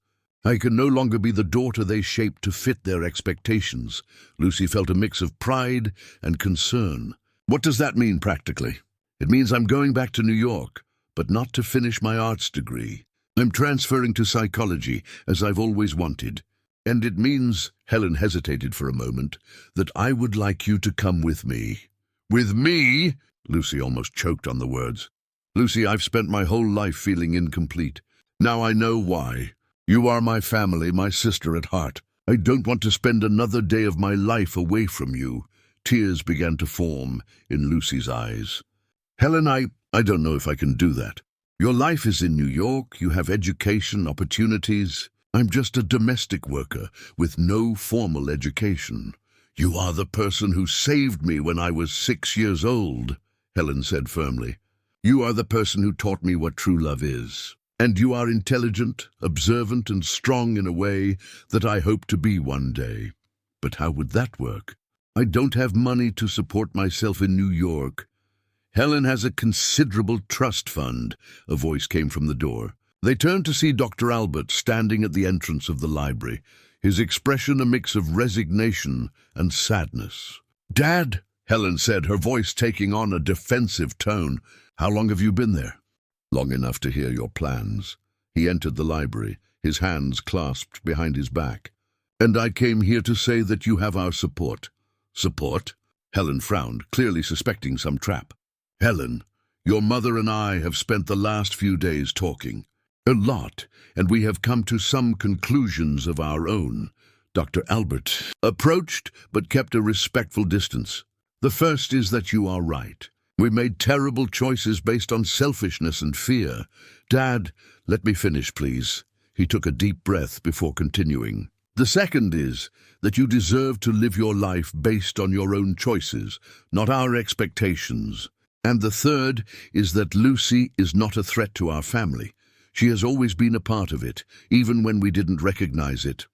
I can no longer be the daughter they shaped to fit their expectations. Lucy felt a mix of pride and concern. What does that mean practically? It means I'm going back to New York, but not to finish my arts degree. I'm transferring to psychology, as I've always wanted. And it means, Helen hesitated for a moment, that I would like you to come with me. With me? Lucy almost choked on the words. Lucy, I've spent my whole life feeling incomplete. Now I know why. You are my family, my sister at heart. I don't want to spend another day of my life away from you. Tears began to form in Lucy's eyes. Helen, I don't know if I can do that. Your life is in New York, you have education, opportunities. I'm just a domestic worker with no formal education. You are the person who saved me when I was 6 years old, Helen said firmly. You are the person who taught me what true love is. And you are intelligent, observant, and strong in a way that I hope to be one day. But how would that work? I don't have money to support myself in New York. Helen has a considerable trust fund, a voice came from the door. They turned to see Dr. Albert standing at the entrance of the library, his expression a mix of resignation and sadness. Dad, Helen said, her voice taking on a defensive tone. How long have you been there? Long enough to hear your plans. He entered the library, his hands clasped behind his back. And I came here to say that you have our support. Support? Helen frowned, clearly suspecting some trap. Helen, your mother and I have spent the last few days talking. A lot, and we have come to some conclusions of our own. Dr. Albert approached, but kept a respectful distance. The first is that you are right. We made terrible choices based on selfishness and fear. Dad, let me finish, please. He took a deep breath before continuing. The second is that you deserve to live your life based on your own choices, not our expectations. And the third is that Lucy is not a threat to our family. She has always been a part of it, even when we didn't recognize it.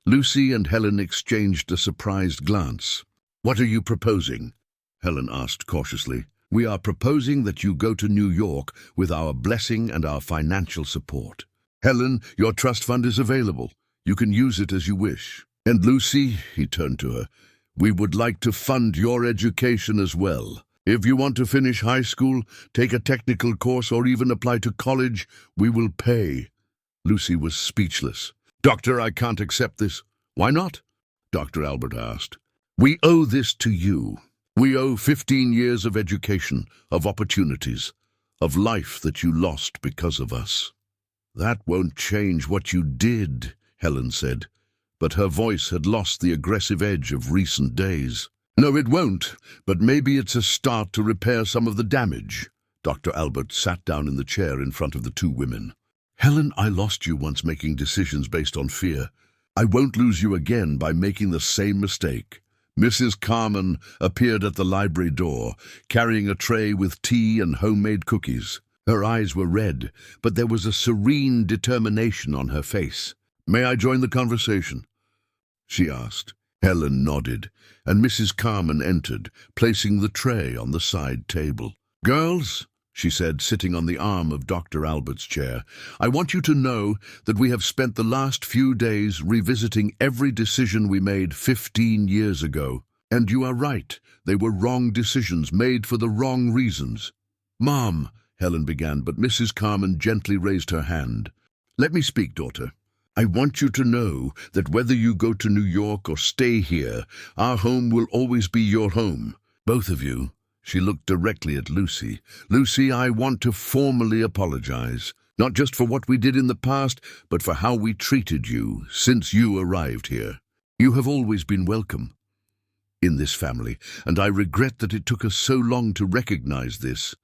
Lucy and Helen exchanged a surprised glance. What are you proposing? Helen asked cautiously. We are proposing that you go to New York with our blessing and our financial support. Helen, your trust fund is available. You can use it as you wish. And Lucy, he turned to her, we would like to fund your education as well. If you want to finish high school, take a technical course, or even apply to college, we will pay. Lucy was speechless. Doctor, I can't accept this. Why not? Dr. Albert asked. We owe this to you. We owe 15 years of education, of opportunities, of life that you lost because of us. That won't change what you did, Helen said, but her voice had lost the aggressive edge of recent days. No, it won't, but maybe it's a start to repair some of the damage. Dr. Albert sat down in the chair in front of the two women. Helen, I lost you once making decisions based on fear. I won't lose you again by making the same mistake. Mrs. Carmen appeared at the library door, carrying a tray with tea and homemade cookies. Her eyes were red, but there was a serene determination on her face. May I join the conversation? She asked. Helen nodded, and Mrs. Carmen entered, placing the tray on the side table. Girls, she said, sitting on the arm of Dr. Albert's chair, I want you to know that we have spent the last few days revisiting every decision we made 15 years ago. And you are right, they were wrong decisions made for the wrong reasons. Mom, Helen began, but Mrs. Carmen gently raised her hand. Let me speak, daughter. I want you to know that whether you go to New York or stay here, our home will always be your home. Both of you. She looked directly at Lucy. Lucy, I want to formally apologize, not just for what we did in the past, but for how we treated you since you arrived here. You have always been welcome in this family, and I regret that it took us so long to recognize this.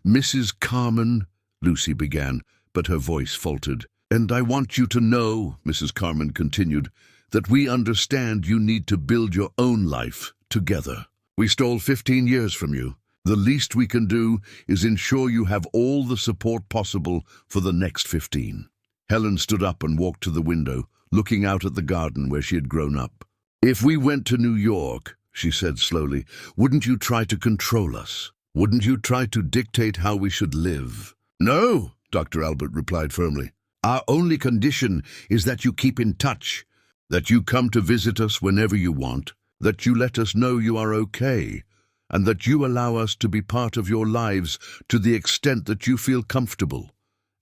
Mrs. Carmen, Lucy began, but her voice faltered. And I want you to know, Mrs. Carmen continued, that we understand you need to build your own life together. We stole 15 years from you, The least we can do is ensure you have all the support possible for the next 15. Helen stood up and walked to the window, looking out at the garden where she had grown up. If we went to New York, she said slowly, wouldn't you try to control us? Wouldn't you try to dictate how we should live? No, Dr. Albert replied firmly. Our only condition is that you keep in touch, that you come to visit us whenever you want, that you let us know you are okay, and that you allow us to be part of your lives to the extent that you feel comfortable,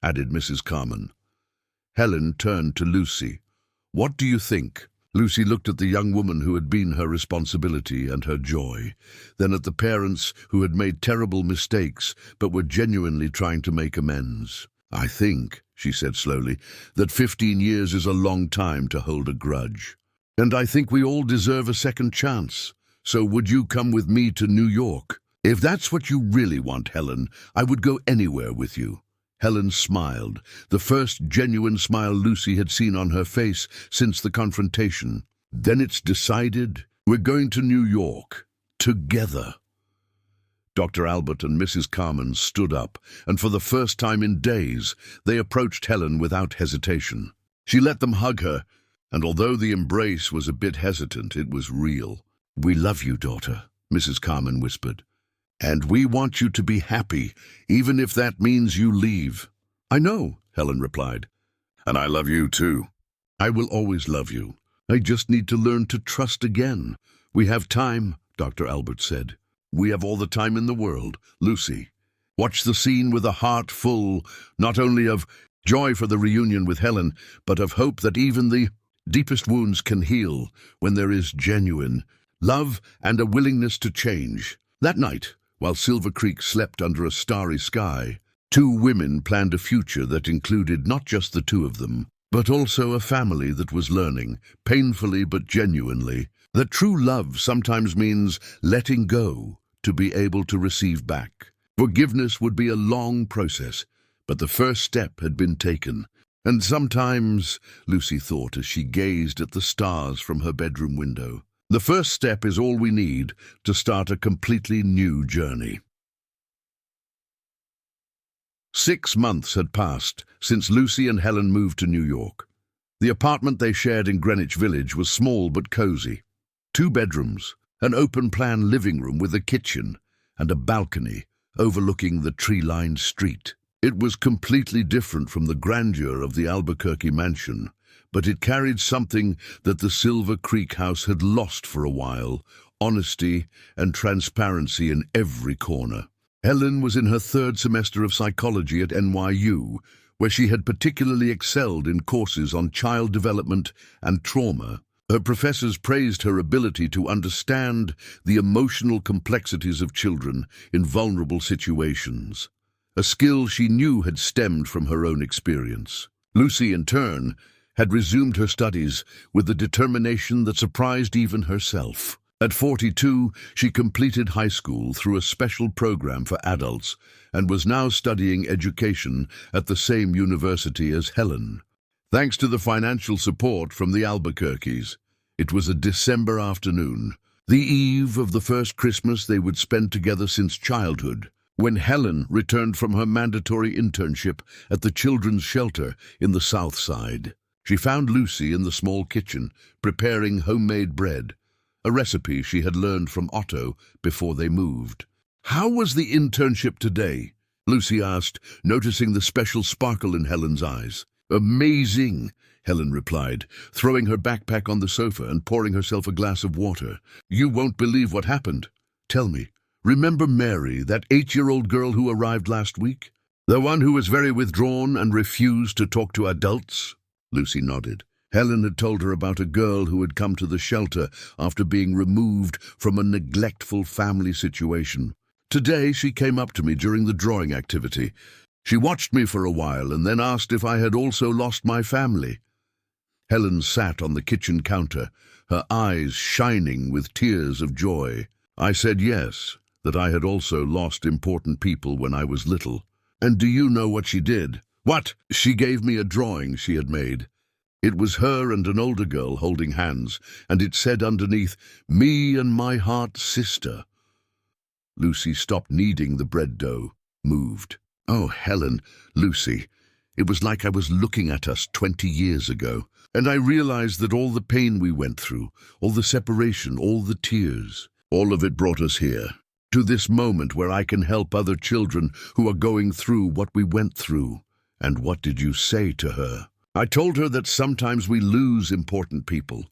added Mrs. Carman. Helen turned to Lucy. What do you think? Lucy looked at the young woman who had been her responsibility and her joy, then at the parents who had made terrible mistakes but were genuinely trying to make amends. I think, she said slowly, that 15 years is a long time to hold a grudge. And I think we all deserve a second chance. So would you come with me to New York? If that's what you really want, Helen, I would go anywhere with you. Helen smiled, the first genuine smile Lucy had seen on her face since the confrontation. Then it's decided. We're going to New York. Together. Dr. Albert and Mrs. Carman stood up, and for the first time in days, they approached Helen without hesitation. She let them hug her, and although the embrace was a bit hesitant, it was real. We love you, daughter, Mrs. Carman whispered. And we want you to be happy, even if that means you leave. I know, Helen replied. And I love you too. I will always love you. I just need to learn to trust again. We have time, Dr. Albert said. We have all the time in the world, Lucy. Watch the scene with a heart full, not only of joy for the reunion with Helen, but of hope that even the deepest wounds can heal when there is genuine love and a willingness to change. That night, while Silver Creek slept under a starry sky, two women planned a future that included not just the two of them, but also a family that was learning, painfully but genuinely, that true love sometimes means letting go to be able to receive back. Forgiveness would be a long process, but the first step had been taken. And sometimes, Lucy thought as she gazed at the stars from her bedroom window, the first step is all we need to start a completely new journey. 6 months had passed since Lucy and Helen moved to New York. The apartment they shared in Greenwich Village was small but cozy. 2 bedrooms, an open-plan living room with a kitchen, and a balcony overlooking the tree-lined street. It was completely different from the grandeur of the Albuquerque mansion, but it carried something that the Silver Creek house had lost for a while: honesty and transparency in every corner. Helen was in her 3rd semester of psychology at NYU, where she had particularly excelled in courses on child development and trauma. Her professors praised her ability to understand the emotional complexities of children in vulnerable situations, a skill she knew had stemmed from her own experience. Lucy, in turn, had resumed her studies with a determination that surprised even herself. At 42, she completed high school through a special program for adults and was now studying education at the same university as Helen. Thanks to the financial support from the Albuquerques, it was a December afternoon, the eve of the first Christmas they would spend together since childhood, when Helen returned from her mandatory internship at the children's shelter in the South Side. She found Lucy in the small kitchen, preparing homemade bread, a recipe she had learned from Otto before they moved. "How was the internship today?" Lucy asked, noticing the special sparkle in Helen's eyes. "Amazing," Helen replied, throwing her backpack on the sofa and pouring herself a glass of water. "You won't believe what happened. Tell me, remember Mary, that 8-year-old girl who arrived last week? The one who was very withdrawn and refused to talk to adults?" Lucy nodded. Helen had told her about a girl who had come to the shelter after being removed from a neglectful family situation. Today she came up to me during the drawing activity. She watched me for a while and then asked if I had also lost my family. Helen sat on the kitchen counter, her eyes shining with tears of joy. I said yes, that I had also lost important people when I was little. And do you know what she did? What? She gave me a drawing she had made. It was her and an older girl holding hands, and it said underneath, "Me and my heart sister." Lucy stopped kneading the bread dough, moved. Oh, Helen, Lucy, it was like I was looking at us 20 years ago, and I realized that all the pain we went through, all the separation, all the tears, all of it brought us here, to this moment where I can help other children who are going through what we went through. And what did you say to her? I told her that sometimes we lose important people,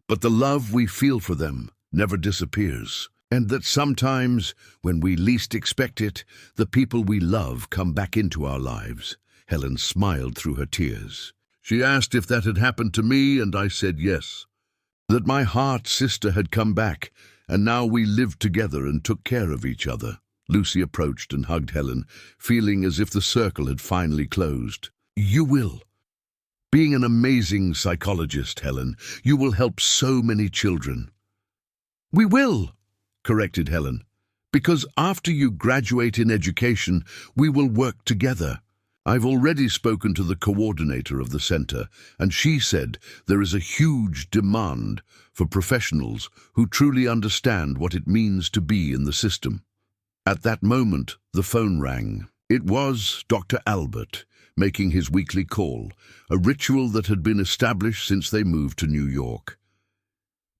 but the love we feel for them never disappears. And that sometimes, when we least expect it, the people we love come back into our lives. Helen smiled through her tears. She asked if that had happened to me, and I said yes. That my heart sister had come back, and now we lived together and took care of each other. Lucy approached and hugged Helen, feeling as if the circle had finally closed. You will. Being an amazing psychologist, Helen, you will help so many children. We will, corrected Helen, because after you graduate in education, we will work together. I've already spoken to the coordinator of the center, and she said there is a huge demand for professionals who truly understand what it means to be in the system. At that moment, the phone rang. It was Dr. Albert making his weekly call, a ritual that had been established since they moved to New York.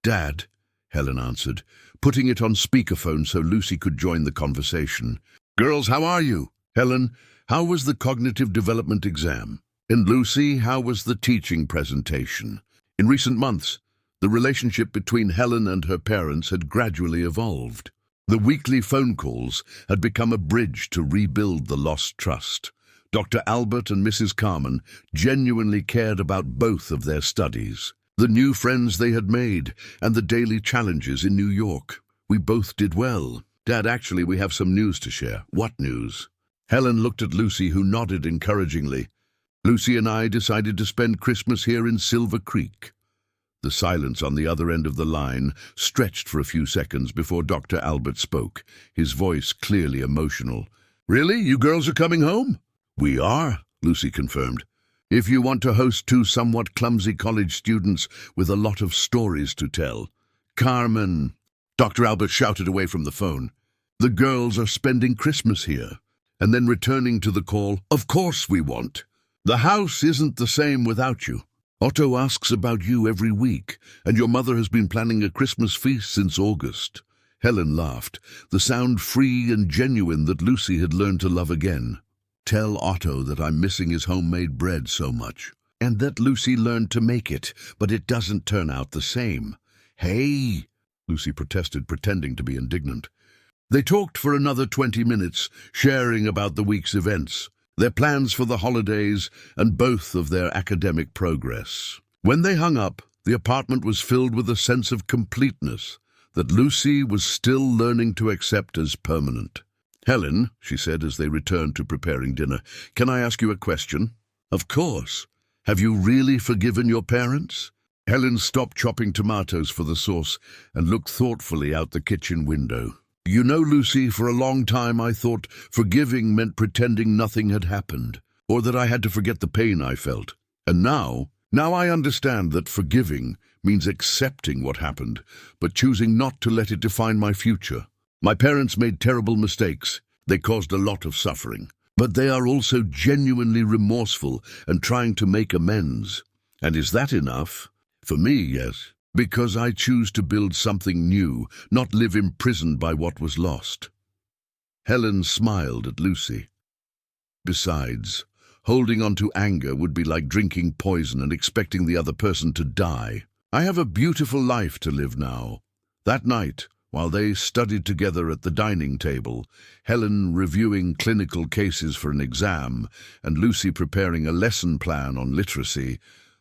Dad, Helen answered, putting it on speakerphone so Lucy could join the conversation. Girls, how are you? Helen, how was the cognitive development exam? And Lucy, how was the teaching presentation? In recent months, the relationship between Helen and her parents had gradually evolved. The weekly phone calls had become a bridge to rebuild the lost trust. Dr. Albert and Mrs. Carmen genuinely cared about both of their studies, the new friends they had made, and the daily challenges in New York. We both did well. Dad, actually, we have some news to share. What news? Helen looked at Lucy, who nodded encouragingly. Lucy and I decided to spend Christmas here in Silver Creek. The silence on the other end of the line stretched for a few seconds before Dr. Albert spoke, his voice clearly emotional. Really? You girls are coming home? We are, Lucy confirmed. If you want to host two somewhat clumsy college students with a lot of stories to tell. Carmen, Dr. Albert shouted away from the phone. The girls are spending Christmas here. And then returning to the call, of course we want. The house isn't the same without you. Otto asks about you every week, and your mother has been planning a Christmas feast since August. Helen laughed, the sound free and genuine that Lucy had learned to love again. Tell Otto that I'm missing his homemade bread so much, and that Lucy learned to make it, but it doesn't turn out the same. Hey, Lucy protested, pretending to be indignant. They talked for another 20 minutes, sharing about the week's events, their plans for the holidays, and both of their academic progress. When they hung up, the apartment was filled with a sense of completeness that Lucy was still learning to accept as permanent. Helen, she said as they returned to preparing dinner, can I ask you a question? Of course. Have you really forgiven your parents? Helen stopped chopping tomatoes for the sauce and looked thoughtfully out the kitchen window. You know, Lucy, for a long time I thought forgiving meant pretending nothing had happened, or that I had to forget the pain I felt. And now I understand that forgiving means accepting what happened, but choosing not to let it define my future. My parents made terrible mistakes. They caused a lot of suffering. But they are also genuinely remorseful and trying to make amends. And is that enough? For me, yes. Because I choose to build something new, not live imprisoned by what was lost. Helen smiled at Lucy. Besides, holding on to anger would be like drinking poison and expecting the other person to die. I have a beautiful life to live now. That night, while they studied together at the dining table, Helen reviewing clinical cases for an exam and Lucy preparing a lesson plan on literacy,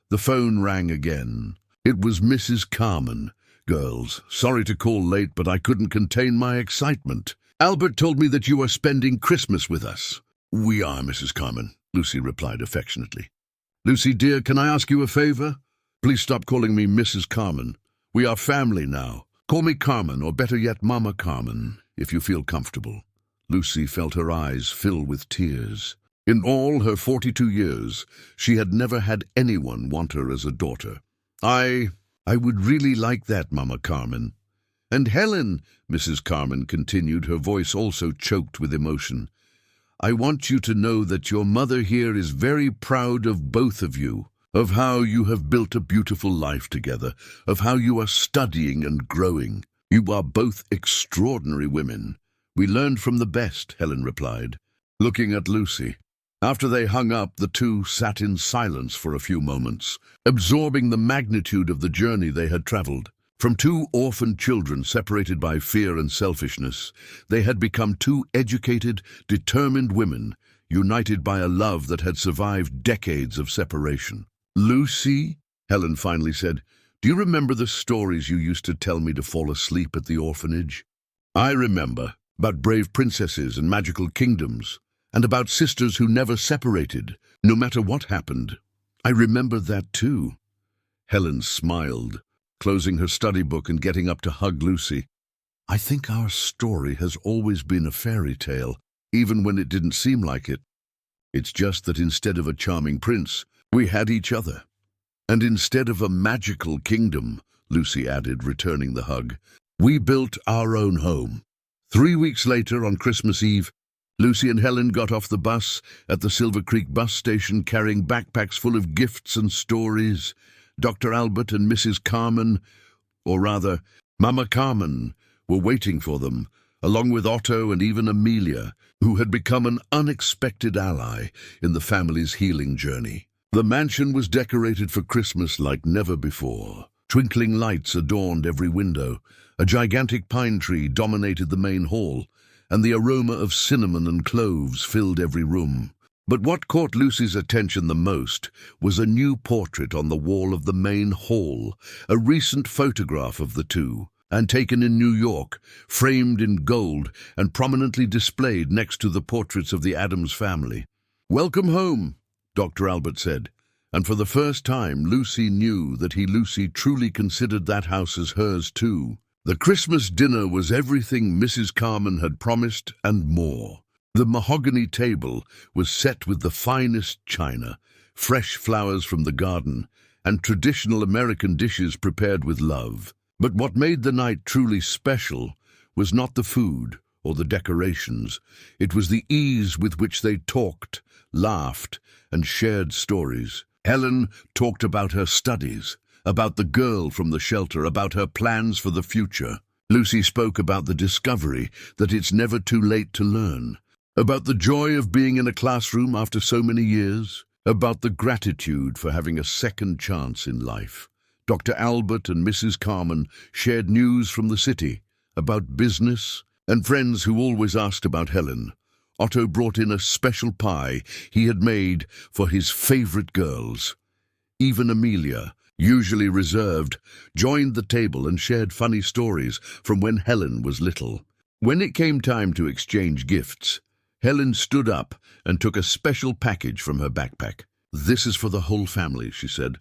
the phone rang again. It was Mrs. Carmen. Girls, sorry to call late, but I couldn't contain my excitement. Albert told me that you are spending Christmas with us. We are, Mrs. Carmen, Lucy replied affectionately. Lucy, dear, can I ask you a favor? Please stop calling me Mrs. Carmen. We are family now. Call me Carmen, or better yet, Mama Carmen, if you feel comfortable. Lucy felt her eyes fill with tears. In all her 42 years, she had never had anyone want her as a daughter. I would really like that, Mama Carmen. And Helen, Mrs. Carmen continued, her voice also choked with emotion, I want you to know that your mother here is very proud of both of you, of how you have built a beautiful life together, of how you are studying and growing. You are both extraordinary women. We learned from the best, Helen replied, looking at Lucy. After they hung up, the two sat in silence for a few moments, absorbing the magnitude of the journey they had traveled. From two orphaned children separated by fear and selfishness, they had become two educated, determined women, united by a love that had survived decades of separation. Lucy, Helen finally said, do you remember the stories you used to tell me to fall asleep at the orphanage? I remember, about brave princesses and magical kingdoms, and about sisters who never separated, no matter what happened. I remember that too. Helen smiled, closing her study book and getting up to hug Lucy. I think our story has always been a fairy tale, even when it didn't seem like it. It's just that instead of a charming prince, we had each other. And instead of a magical kingdom, Lucy added, returning the hug, we built our own home. 3 weeks later, on Christmas Eve, Lucy and Helen got off the bus at the Silver Creek bus station carrying backpacks full of gifts and stories. Dr. Albert and Mrs. Carmen, or rather, Mama Carmen, were waiting for them, along with Otto and even Amelia, who had become an unexpected ally in the family's healing journey. The mansion was decorated for Christmas like never before. Twinkling lights adorned every window, a gigantic pine tree dominated the main hall, and the aroma of cinnamon and cloves filled every room. But what caught Lucy's attention the most was a new portrait on the wall of the main hall, a recent photograph of the two, and taken in New York, framed in gold and prominently displayed next to the portraits of the Addams family. Welcome home, Dr. Albert said, and for the first time Lucy knew that Lucy truly considered that house as hers too. The Christmas dinner was everything Mrs. Carmen had promised and more. The mahogany table was set with the finest china, fresh flowers from the garden, and traditional American dishes prepared with love. But what made the night truly special was not the food or the decorations. It was the ease with which they talked, laughed, and shared stories. Helen talked about her studies, about the girl from the shelter, about her plans for the future. Lucy spoke about the discovery that it's never too late to learn, about the joy of being in a classroom after so many years, about the gratitude for having a second chance in life. Dr. Albert and Mrs. Carmen shared news from the city, about business, and friends who always asked about Helen. Otto brought in a special pie he had made for his favorite girls. Even Amelia, usually reserved, joined the table and shared funny stories from when Helen was little. When it came time to exchange gifts, Helen stood up and took a special package from her backpack. This is for the whole family, she said,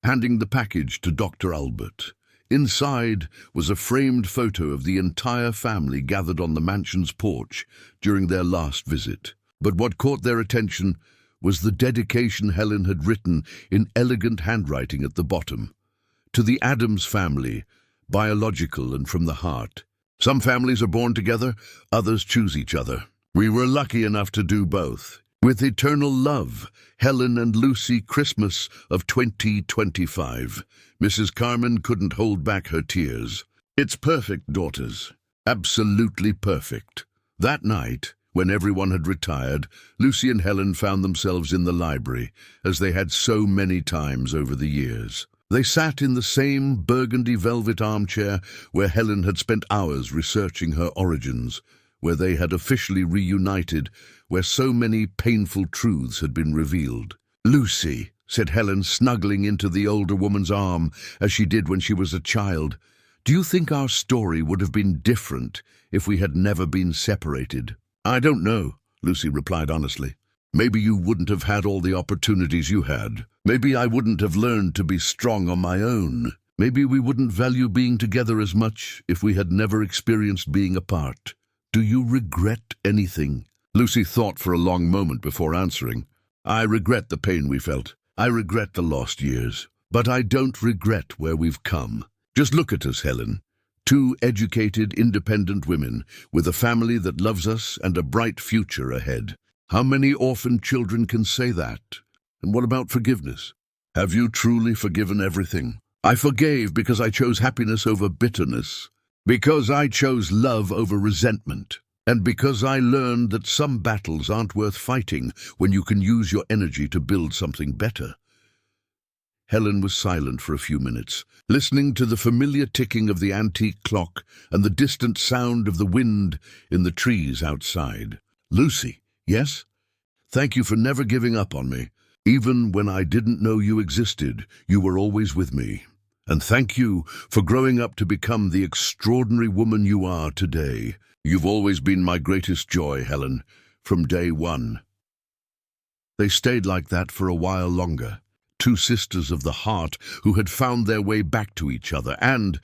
handing the package to Dr. Albert. Inside was a framed photo of the entire family gathered on the mansion's porch during their last visit. But what caught their attention was the dedication Helen had written in elegant handwriting at the bottom. To the Addams family, biological and from the heart. Some families are born together, others choose each other. We were lucky enough to do both. With eternal love, Helen and Lucy, Christmas of 2025. Mrs. Carmen couldn't hold back her tears. It's perfect, daughters. Absolutely perfect. That night, when everyone had retired, Lucy and Helen found themselves in the library, as they had so many times over the years. They sat in the same burgundy velvet armchair where Helen had spent hours researching her origins, where they had officially reunited, where so many painful truths had been revealed. Lucy, said Helen, snuggling into the older woman's arm as she did when she was a child, do you think our story would have been different if we had never been separated? I don't know, Lucy replied honestly. Maybe you wouldn't have had all the opportunities you had. Maybe I wouldn't have learned to be strong on my own. Maybe we wouldn't value being together as much if we had never experienced being apart. Do you regret anything? Lucy thought for a long moment before answering. I regret the pain we felt. I regret the lost years. But I don't regret where we've come. Just look at us, Helen. Two educated, independent women with a family that loves us and a bright future ahead. How many orphan children can say that? And what about forgiveness? Have you truly forgiven everything? I forgave because I chose happiness over bitterness, because I chose love over resentment, and because I learned that some battles aren't worth fighting when you can use your energy to build something better. Helen was silent for a few minutes, listening to the familiar ticking of the antique clock and the distant sound of the wind in the trees outside. Lucy, yes? Thank you for never giving up on me. Even when I didn't know you existed, you were always with me. And thank you for growing up to become the extraordinary woman you are today. You've always been my greatest joy, Helen, from day one. They stayed like that for a while longer, two sisters of the heart who had found their way back to each other and,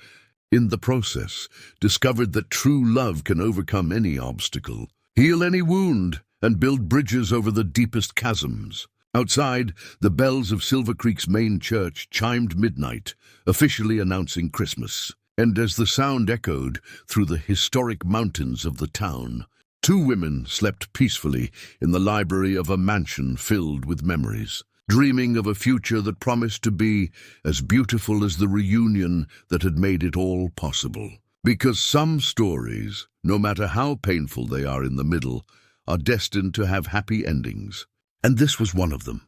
in the process, discovered that true love can overcome any obstacle, heal any wound, and build bridges over the deepest chasms. Outside, the bells of Silver Creek's main church chimed midnight, officially announcing Christmas. And as the sound echoed through the historic mountains of the town, two women slept peacefully in the library of a mansion filled with memories, dreaming of a future that promised to be as beautiful as the reunion that had made it all possible. Because some stories, no matter how painful they are in the middle, are destined to have happy endings. And this was one of them.